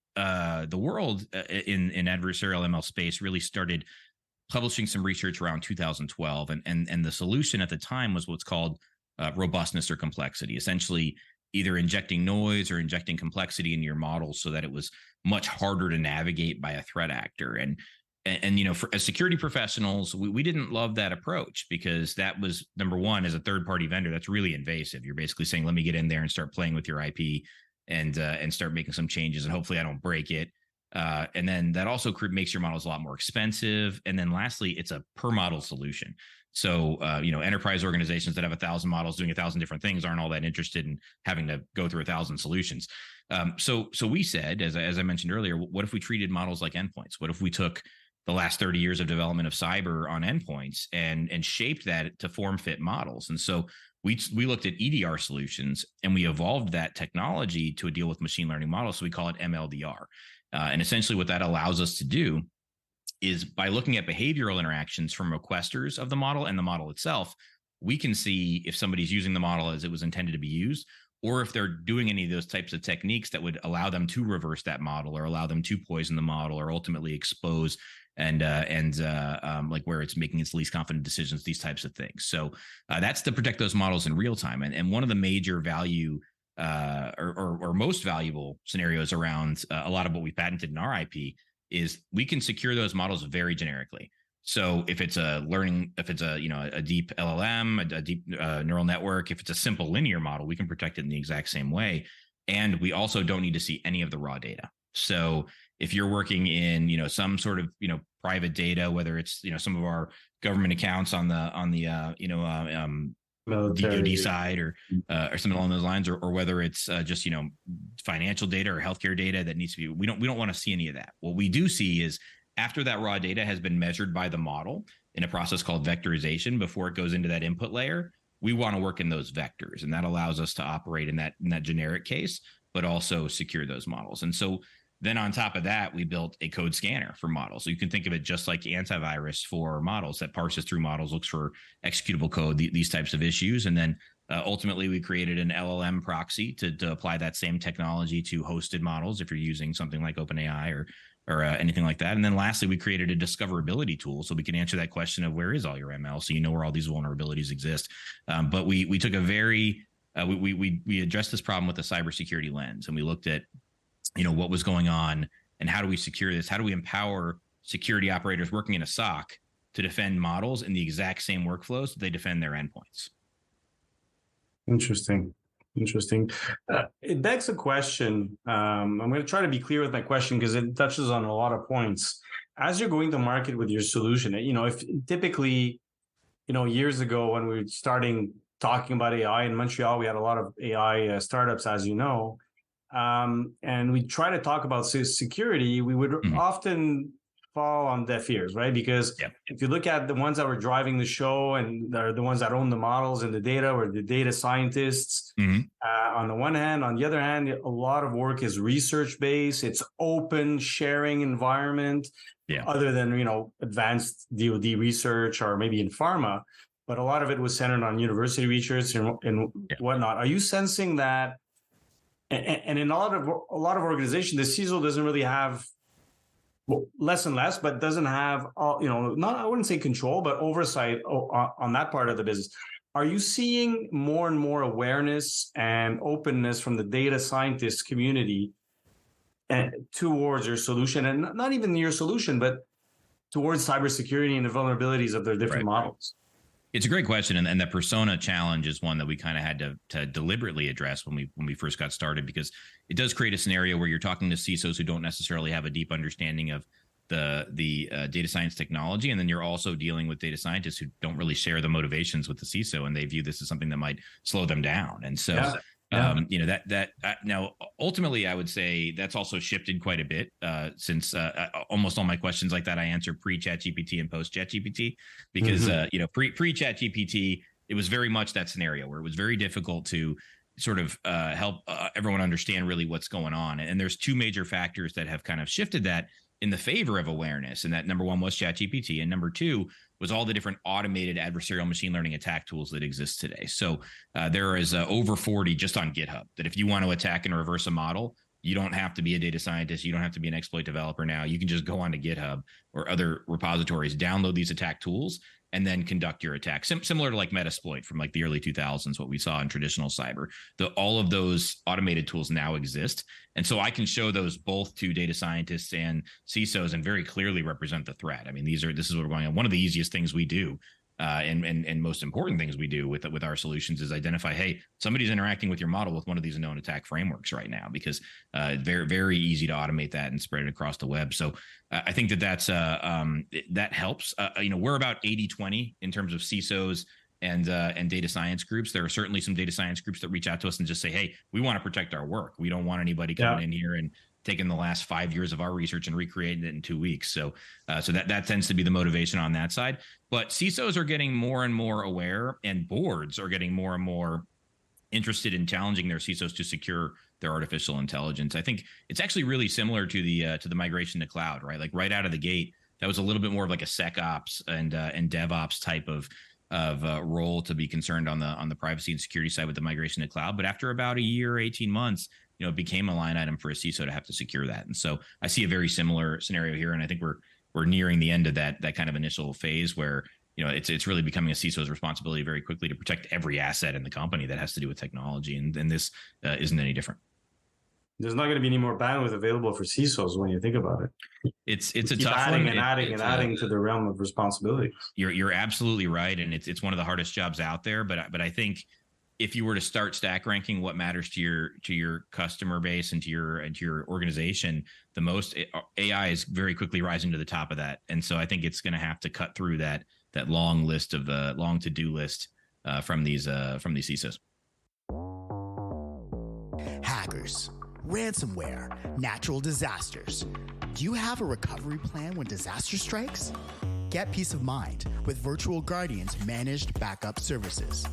world in adversarial ML space really started publishing some research around 2012, and the solution at the time was what's called robustness or complexity, essentially either injecting noise or injecting complexity into your models so that it was much harder to navigate by a threat actor. And for as security professionals, we didn't love that approach because that was, number one, as a third-party vendor, that's really invasive. You're basically saying, let me get in there and start playing with your IP and start making some changes, and hopefully I don't break it. And then that also makes your models a lot more expensive. And then lastly, it's a per model solution. So, enterprise organizations that have 1,000 models doing 1,000 different things aren't all that interested in having to go through 1,000 solutions. So we said, as I mentioned earlier, what if we treated models like endpoints? What if we took the last 30 years of development of cyber on endpoints and shaped that to form fit models? And so we looked at EDR solutions and we evolved that technology to deal with machine learning models. So we call it MLDR. And essentially what that allows us to do is by looking at behavioral interactions from requesters of the model and the model itself, we can see if somebody's using the model as it was intended to be used, or if they're doing any of those types of techniques that would allow them to reverse that model or allow them to poison the model or ultimately expose and like where it's making its least confident decisions, these types of things. So that's to protect those models in real time. And one of the major value or most valuable scenarios around a lot of what we patented in our IP is we can secure those models very generically. So if it's a deep LLM, a deep neural network, if it's a simple linear model, we can protect it in the exact same way. And we also don't need to see any of the raw data. So if you're working in, some sort of, private data, whether it's, some of our government accounts on the DoD side or something along those lines, or whether it's just, financial data or healthcare data that needs to be, we don't want to see any of that. What we do see is after that raw data has been measured by the model in a process called vectorization, before it goes into that input layer, we want to work in those vectors, and that allows us to operate in that generic case, but also secure those models. And so then on top of that, we built a code scanner for models. So you can think of it just like antivirus for models that parses through models, looks for executable code, these types of issues. And then ultimately, we created an LLM proxy to apply that same technology to hosted models if you're using something like OpenAI or anything like that. And then lastly, we created a discoverability tool so we can answer that question of where is all your ML, so you know where all these vulnerabilities exist. But we took a very we addressed this problem with a cybersecurity lens, and we looked at what was going on and how do we secure this? How do we empower security operators working in a SOC to defend models in the exact same workflows that they defend their endpoints? Interesting. It begs a question. I'm going to try to be clear with my question because it touches on a lot of points. As you're going to market with your solution, if typically, years ago when we were starting talking about AI in Montreal, we had a lot of AI startups, as you know, and we try to talk about security. We would often fall on deaf ears, right? Because if you look at the ones that were driving the show and they're the ones that own the models and the data, or the data scientists on the one hand, on the other hand, a lot of work is research based. It's open sharing environment, other than, advanced DoD research or maybe in pharma, but a lot of it was centered on university research and whatnot. Are you sensing that? And in a lot of organizations, the CISO doesn't really have, less and less, but doesn't have, I wouldn't say control, but oversight on that part of the business. Are you seeing more and more awareness and openness from the data scientist community towards your solution, and not even your solution, but towards cybersecurity and the vulnerabilities of their different models? It's a great question, and the persona challenge is one that we kind of had to deliberately address when we first got started, because it does create a scenario where you're talking to CISOs who don't necessarily have a deep understanding of the data science technology, and then you're also dealing with data scientists who don't really share the motivations with the CISO, and they view this as something that might slow them down. And so now ultimately I would say that's also shifted quite a bit since almost all my questions like that I answer pre-ChatGPT and post-ChatGPT, because pre-ChatGPT it was very much that scenario where it was very difficult to sort of help everyone understand really what's going on. And there's two major factors that have kind of shifted that in the favor of awareness, and that number one was ChatGPT, and number two was all the different automated adversarial machine learning attack tools that exist today. So there is over 40 just on GitHub that if you want to attack and reverse a model, you don't have to be a data scientist. You don't have to be an exploit developer now. You can just go onto GitHub or other repositories, download these attack tools, and then conduct your attack. Similar to like Metasploit from like the early 2000s, what we saw in traditional cyber. All of those automated tools now exist. And so I can show those both to data scientists and CISOs and very clearly represent the threat. I mean, this is what we're going on. One of the easiest things we do and most important things we do with our solutions is identify, hey, somebody's interacting with your model with one of these known attack frameworks right now, because very, very easy to automate that and spread it across the web. So I think that helps. We're about 80-20 in terms of CISOs and data science groups. There are certainly some data science groups that reach out to us and just say, hey, we want to protect our work. We don't want anybody coming in here and taking the last 5 years of our research and recreating it in 2 weeks. So that tends to be the motivation on that side. But CISOs are getting more and more aware, and boards are getting more and more interested in challenging their CISOs to secure their artificial intelligence. I think it's actually really similar to the migration to cloud, right? Like right out of the gate, that was a little bit more of like a SecOps and DevOps type of role to be concerned on the privacy and security side with the migration to cloud. But after about a year, 18 months, it became a line item for a CISO to have to secure that. And so I see a very similar scenario here. And I think we're nearing the end of that kind of initial phase where, it's really becoming a CISO's responsibility very quickly to protect every asset in the company that has to do with technology. And this isn't any different. There's not going to be any more bandwidth available for CISOs when you think about it. It's a tough adding one. Adding to the realm of responsibility. You're absolutely right. And it's one of the hardest jobs out there. But I think if you were to start stack ranking what matters to your customer base and to your organization the most, AI is very quickly rising to the top of that. And so I think it's going to have to cut through that long list of the long to-do list from these CISOs. Hackers, ransomware, natural disasters. Do you have a recovery plan when disaster strikes? Get peace of mind with Virtual Guardian's managed backup services.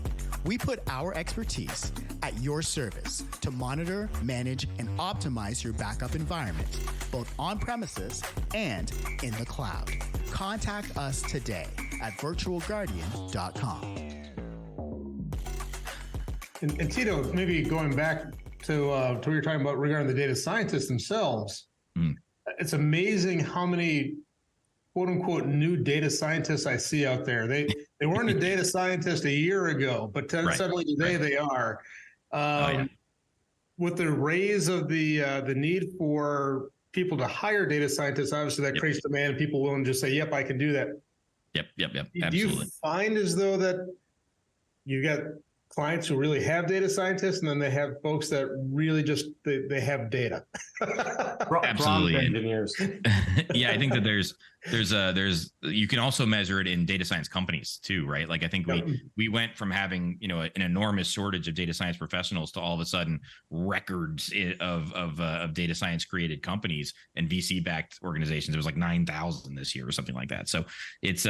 We put our expertise at your service to monitor, manage, and optimize your backup environment, both on premises and in the cloud. Contact us today at virtualguardian.com. And Tito, maybe going back to what you're talking about regarding the data scientists themselves, it's amazing how many quote unquote new data scientists I see out there. They weren't a data scientist a year ago, but suddenly today they are. With the raise of the need for people to hire data scientists, obviously that creates demand. People willing to just say, "Yep, I can do that." Yep. Absolutely. Do you find as though that you got clients who really have data scientists, and then they have folks that really just they have data? Absolutely. Engineers. Yeah, I think that there's you can also measure it in data science companies too, right? Like I think we went from having an enormous shortage of data science professionals to all of a sudden records of data science created companies and VC backed organizations. It was like 9,000 this year or something like that. So it's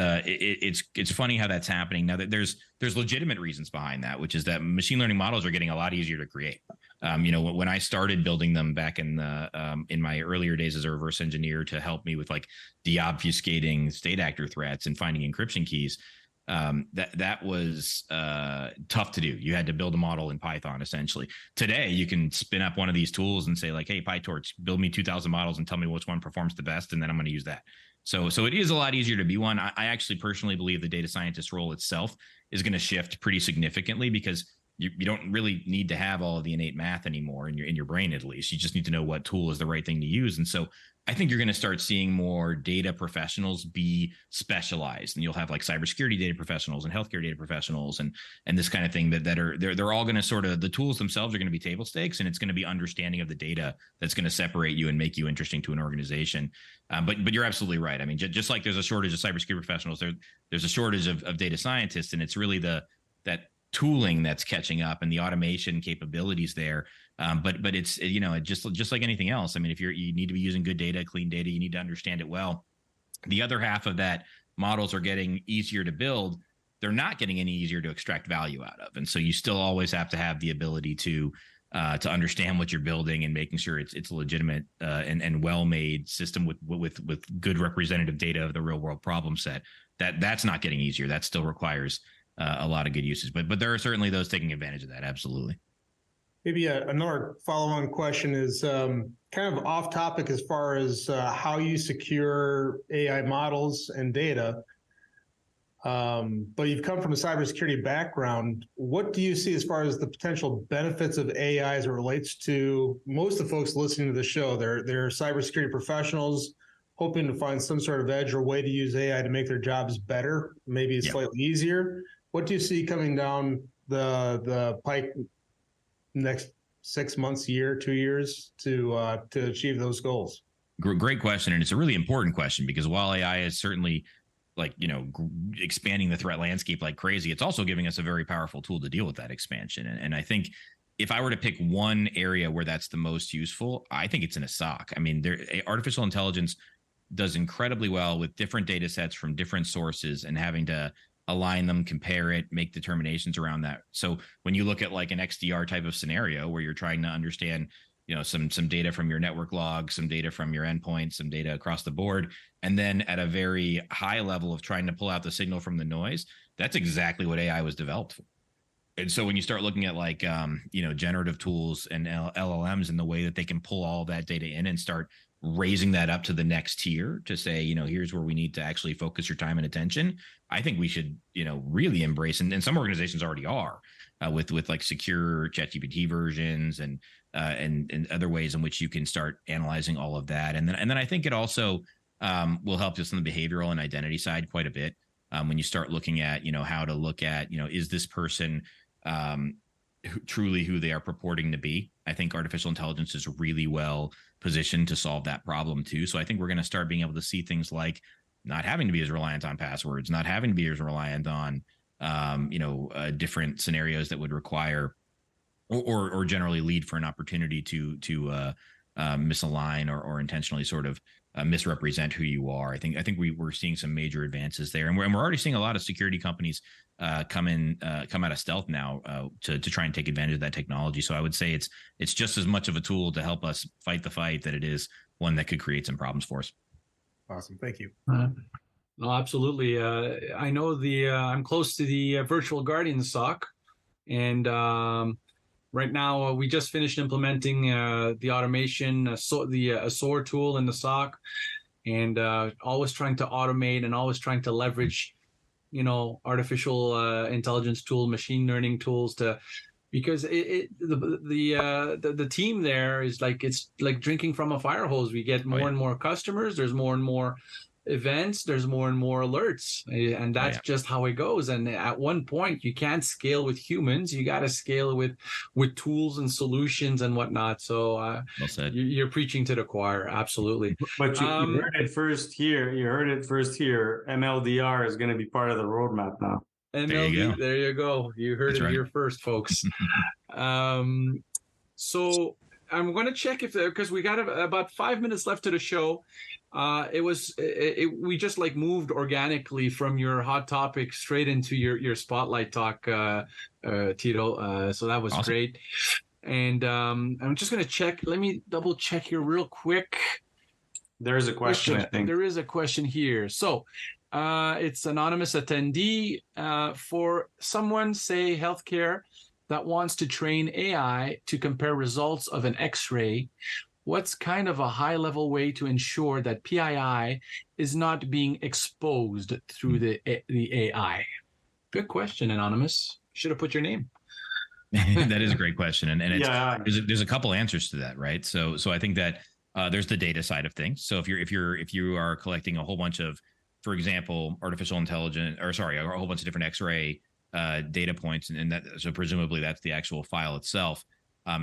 funny how that's happening now. That there's legitimate reasons behind that, which is that machine learning models are getting a lot easier to create. When I started building them back in my earlier days as a reverse engineer to help me with like deobfuscating state actor threats and finding encryption keys, that was tough to do. You had to build a model in Python essentially. Today, you can spin up one of these tools and say like, "Hey, PyTorch, build me 2,000 models and tell me which one performs the best, and then I'm going to use that." So it is a lot easier to be one. I actually personally believe the data scientist role itself is going to shift pretty significantly because you don't really need to have all of the innate math anymore in your brain, at least. You just need to know what tool is the right thing to use. And so I think you're going to start seeing more data professionals be specialized, and you'll have like cybersecurity data professionals and healthcare data professionals and this kind of thing that are they're all going to sort of, the tools themselves are going to be table stakes, and it's going to be understanding of the data that's going to separate you and make you interesting to an organization. But you're absolutely right. I mean, just like there's a shortage of cybersecurity professionals, there's a shortage of data scientists, and it's really that tooling that's catching up and the automation capabilities there. But it's, just like anything else. I mean, if you need to be using good data, clean data, you need to understand it well. The other half of that, models are getting easier to build. They're not getting any easier to extract value out of. And so you still always have to have the ability to understand what you're building and making sure it's a legitimate and well-made system with good representative data of the real world problem set. That's not getting easier. That still requires a lot of good uses, but there are certainly those taking advantage of that. Absolutely. Maybe another follow-on question is kind of off topic as far as how you secure AI models and data. But you've come from a cybersecurity background. What do you see as far as the potential benefits of AI as it relates to most of the folks listening to the show? They're cybersecurity professionals hoping to find some sort of edge or way to use AI to make their jobs better, maybe slightly easier. What do you see coming down the pike next 6 months, year, 2 years to achieve those goals? Great question. And it's a really important question because while AI is certainly expanding the threat landscape like crazy, it's also giving us a very powerful tool to deal with that expansion. And I think if I were to pick one area where that's the most useful, I think it's in a SOC. I mean, artificial intelligence does incredibly well with different data sets from different sources and having to align them, compare it, make determinations around that. So when you look at like an XDR type of scenario where you're trying to understand, some data from your network log, some data from your endpoint, some data across the board, and then at a very high level of trying to pull out the signal from the noise, that's exactly what AI was developed for. And so when you start looking at like, generative tools and LLMs and the way that they can pull all that data in and start raising that up to the next tier to say, here's where we need to actually focus your time and attention. I think we should, really embrace, and some organizations already are with like secure ChatGPT versions and other ways in which you can start analyzing all of that. And then I think it also will help just on the behavioral and identity side quite a bit. When you start looking at, how to look at, is this person truly who they are purporting to be. I think artificial intelligence is really well positioned to solve that problem too. So I think we're going to start being able to see things like not having to be as reliant on passwords, not having to be as reliant on, different scenarios that would require or generally lead for an opportunity to misalign or intentionally sort of misrepresent who you are. I think we're seeing some major advances there, and we're already seeing a lot of security companies come out of stealth now to try and take advantage of that technology. So I would say it's just as much of a tool to help us fight the fight that it is one that could create some problems for us. Awesome, thank you. No, absolutely. I know I'm close to the Virtual Guardian SOC, and right now we just finished implementing the automation, the SOAR tool in the SOC, and always trying to automate and always trying to leverage, artificial intelligence tool, machine learning tools because the team there is it's like drinking from a fire hose. We get more and more customers. There's more and more events, there's more and more alerts, and that's just how it goes. And at one point you can't scale with humans, you got to scale with tools and solutions and whatnot. So well said. You're preaching to the choir. Absolutely. But you heard it first here. MLDR is going to be part of the roadmap now. MLD, there you go. You heard it here first, folks. So I'm going to check because we got about 5 minutes left to the show. We just moved organically from your hot topic straight into your spotlight talk, Tito. So that was awesome. Great. And I'm just going to check. Let me double check here real quick. There's a question, I think. There is a question here. So it's anonymous attendee for someone, say healthcare, that wants to train AI to compare results of an X-ray. What's kind of a high-level way to ensure that PII is not being exposed through the AI? Good question, anonymous. Should have put your name. That is a great question, and there's a couple answers to that, right? So I think that there's the data side of things. So if you are collecting a whole bunch of, for example, a whole bunch of different X-ray data points, and that, so presumably that's the actual file itself.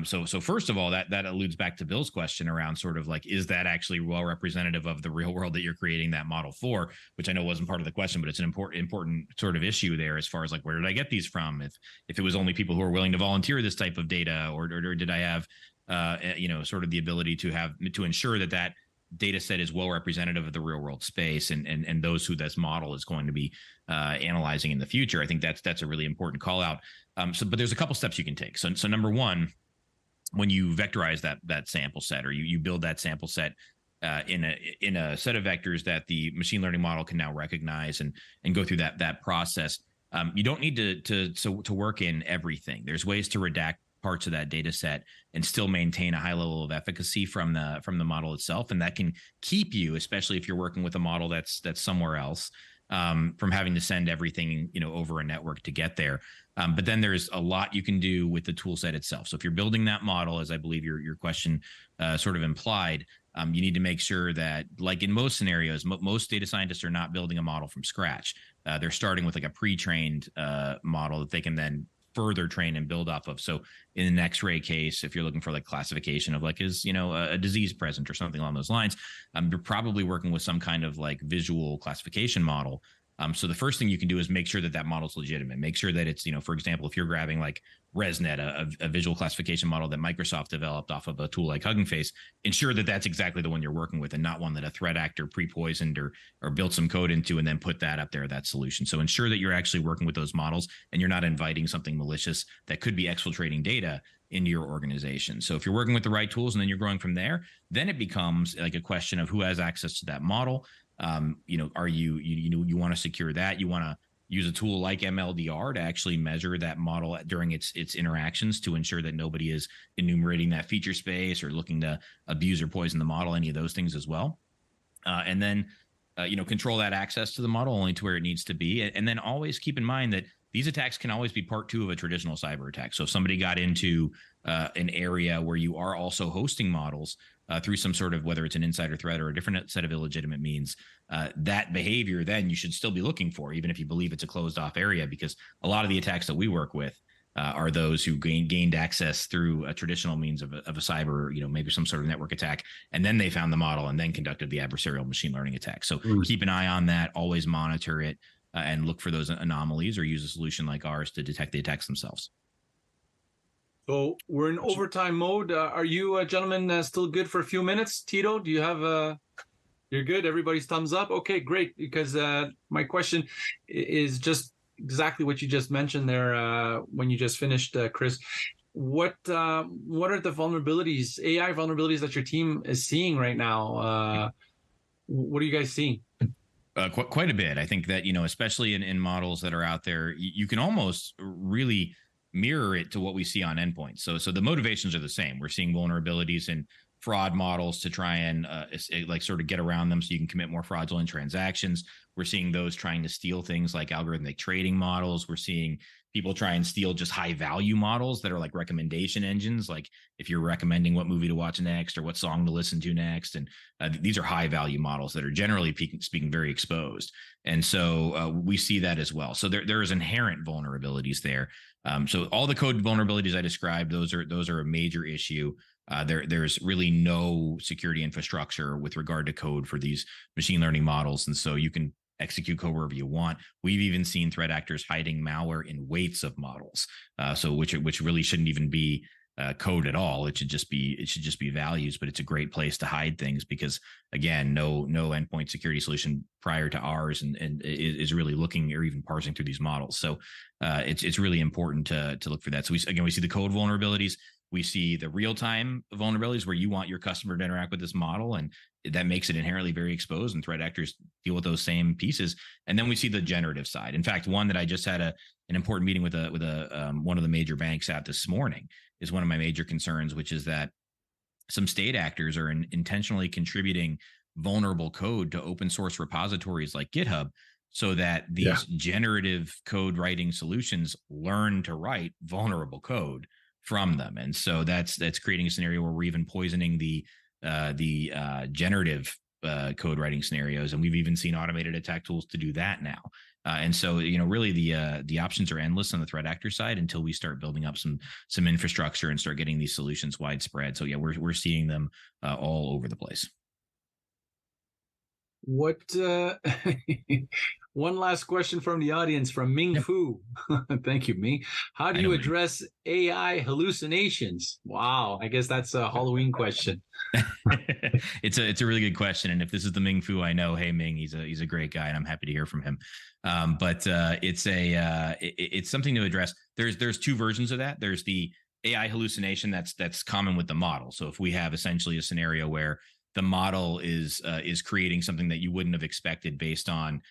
So first of all, that alludes back to Bill's question around sort of is that actually well representative of the real world that you're creating that model for, which I know wasn't part of the question, but it's an important sort of issue there as far as where did I get these from? If it was only people who are willing to volunteer this type of data, or did I have sort of the ability to ensure that data set is well representative of the real world space and those who this model is going to be analyzing in the future. I think that's a really important call out. But there's a couple steps you can take. So number one, when you vectorize that sample set, or you build that sample set in a set of vectors that the machine learning model can now recognize and go through that process, you don't need to work in everything. There's ways to redact parts of that data set and still maintain a high level of efficacy from the model itself, and that can keep you, especially if you're working with a model that's somewhere else, from having to send everything over a network to get there. But then there's a lot you can do with the tool set itself. So if you're building that model, as I believe your question sort of implied, you need to make sure that, like in most scenarios, most data scientists are not building a model from scratch. They're starting with a pre-trained model that they can then further train and build off of. So in an X-ray case, if you're looking for classification of is a disease present or something along those lines, you're probably working with some kind of visual classification model. So the first thing you can do is make sure that model is legitimate. Make sure that it's, for example, if you're grabbing ResNet, a visual classification model that Microsoft developed off of a tool like Hugging Face, ensure that that's exactly the one you're working with and not one that a threat actor pre-poisoned or built some code into and then put that up there, that solution. So ensure that you're actually working with those models and you're not inviting something malicious that could be exfiltrating data into your organization. So if you're working with the right tools and then you're growing from there, then it becomes a question of who has access to that model. Are you want to secure that? You want to use a tool like MLDR to actually measure that model during its interactions to ensure that nobody is enumerating that feature space or looking to abuse or poison the model, any of those things as well. And then, control that access to the model only to where it needs to be. And then always keep in mind that these attacks can always be part two of a traditional cyber attack. So if somebody got into an area where you are also hosting models through some sort of, whether it's an insider threat or a different set of illegitimate means, that behavior then you should still be looking for, even if you believe it's a closed off area, because a lot of the attacks that we work with are those who gained access through a traditional means of a cyber, maybe some sort of network attack, and then they found the model and then conducted the adversarial machine learning attack. So keep an eye on that, always monitor it, and look for those anomalies, or use a solution like ours to detect the attacks themselves. So we're in overtime mode. Are you gentlemen still good for a few minutes? Tito, do you have you're good? Everybody's thumbs up? Okay, great. Because my question is just exactly what you just mentioned there when you just finished, Chris. What are the vulnerabilities, AI vulnerabilities that your team is seeing right now? What are you guys seeing? Quite a bit. I think that, especially in models that are out there, you can almost really mirror it to what we see on endpoints. So the motivations are the same. We're seeing vulnerabilities in fraud models to try and sort of get around them so you can commit more fraudulent transactions. We're seeing those trying to steal things like algorithmic trading models. We're seeing people try and steal just high value models that are like recommendation engines, like if you're recommending what movie to watch next or what song to listen to next. And these are high value models that are generally speaking very exposed. And so we see that as well. So there is inherent vulnerabilities there. So all the code vulnerabilities I described, those are a major issue. There's really no security infrastructure with regard to code for these machine learning models. And so you can execute code wherever you want. We've even seen threat actors hiding malware in weights of models. So which really shouldn't even be code at all. It should just be values, but it's a great place to hide things because, again, no endpoint security solution prior to ours and is really looking or even parsing through these models. So it's really important to look for that. So we see the code vulnerabilities. We see the real-time vulnerabilities where you want your customer to interact with this model, and that makes it inherently very exposed, and threat actors deal with those same pieces. And then we see the generative side. In fact, one that I just had an important meeting with one of the major banks at this morning is one of my major concerns, which is that some state actors are intentionally contributing vulnerable code to open source repositories like GitHub so that these generative code writing solutions learn to write vulnerable code from them. And so that's creating a scenario where we're even poisoning the generative code writing scenarios. And we've even seen automated attack tools to do that now. And so, really the options are endless on the threat actor side until we start building up some infrastructure and start getting these solutions widespread. So yeah, we're seeing them all over the place. What one last question from the audience from Ming Fu. Thank you, Ming. How do you address AI hallucinations? Wow, I guess that's a Halloween question. It's a really good question, and if this is the Ming Fu I know, hey Ming, he's a great guy, and I'm happy to hear from him. But it's something to address. There's two versions of that. There's the AI hallucination that's common with the model. So if we have essentially a scenario where the model is creating something that you wouldn't have expected based on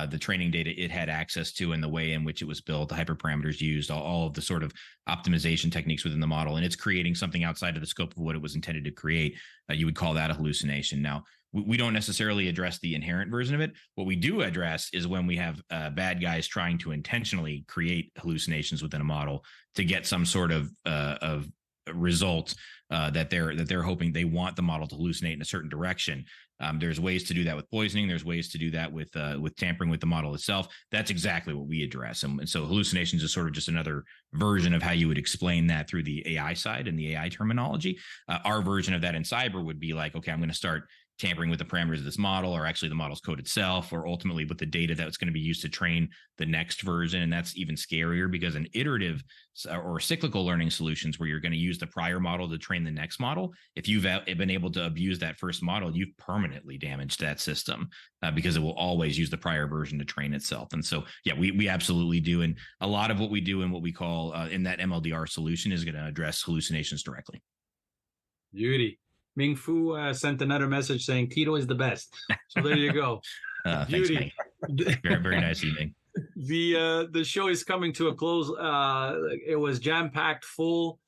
the training data it had access to and the way in which it was built, the hyperparameters used, all of the sort of optimization techniques within the model, and it's creating something outside of the scope of what it was intended to create, you would call that a hallucination. Now, we don't necessarily address the inherent version of it. What we do address is when we have bad guys trying to intentionally create hallucinations within a model to get some sort of result that they're hoping. They want the model to hallucinate in a certain direction. There's ways to do that with poisoning. There's ways to do that with tampering with the model itself. That's exactly what we address. And so hallucinations is sort of just another version of how you would explain that through the AI side and the AI terminology. Our version of that in cyber would be like, okay, I'm going to start tampering with the parameters of this model, or actually the model's code itself, or ultimately with the data that's going to be used to train the next version. And that's even scarier because an iterative or cyclical learning solutions where you're going to use the prior model to train the next model, if you've been able to abuse that first model, you've permanently damaged that system because it will always use the prior version to train itself. And so, yeah, we absolutely do. And a lot of what we do in what we call in that MLDR solution is going to address hallucinations directly. Beauty. Ming Fu sent another message saying Tito is the best. So there you go. Beauty. Thanks, very, very nice evening. The show is coming to a close. It was jam-packed full.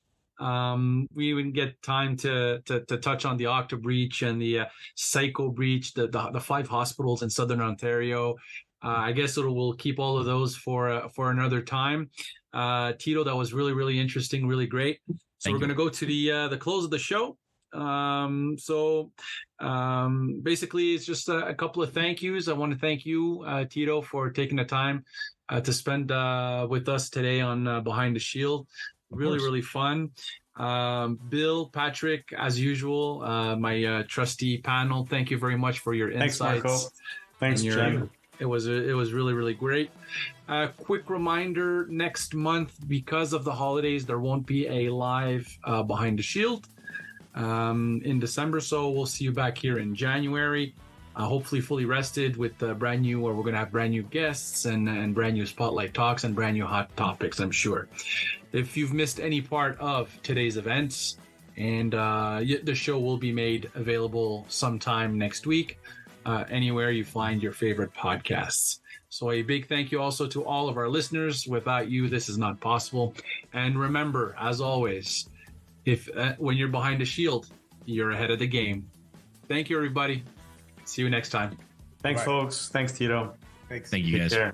We didn't get time to touch on the Okta breach and the Psycho breach, the 5 hospitals in Southern Ontario. I guess we'll keep all of those for another time. Tito, that was really, really interesting, really great. So we're going to go to the close of the show. Basically, it's just a couple of thank yous. I want to thank you, Tito, for taking the time to spend with us today on Behind the Shield. Really fun. Bill, Patrick, as usual, my trustee panel, thank you very much for your insights. Thanks, Marco. Thanks, Jen. It was really great. Quick reminder, next month, because of the holidays, there won't be a live Behind the Shield in December, so we'll see you back here in January, hopefully fully rested with brand new, or we're going to have brand new guests and brand new spotlight talks and brand new hot topics, I'm sure. If you've missed any part of today's events, and the show will be made available sometime next week, anywhere you find your favorite podcasts. So a big thank you also to all of our listeners. Without you, this is not possible. And remember, as always, if when you're behind the shield, you're ahead of the game. Thank you, everybody. See you next time. Thanks, folks. Thanks, Tito. Thanks. Thank you, guys. Take care.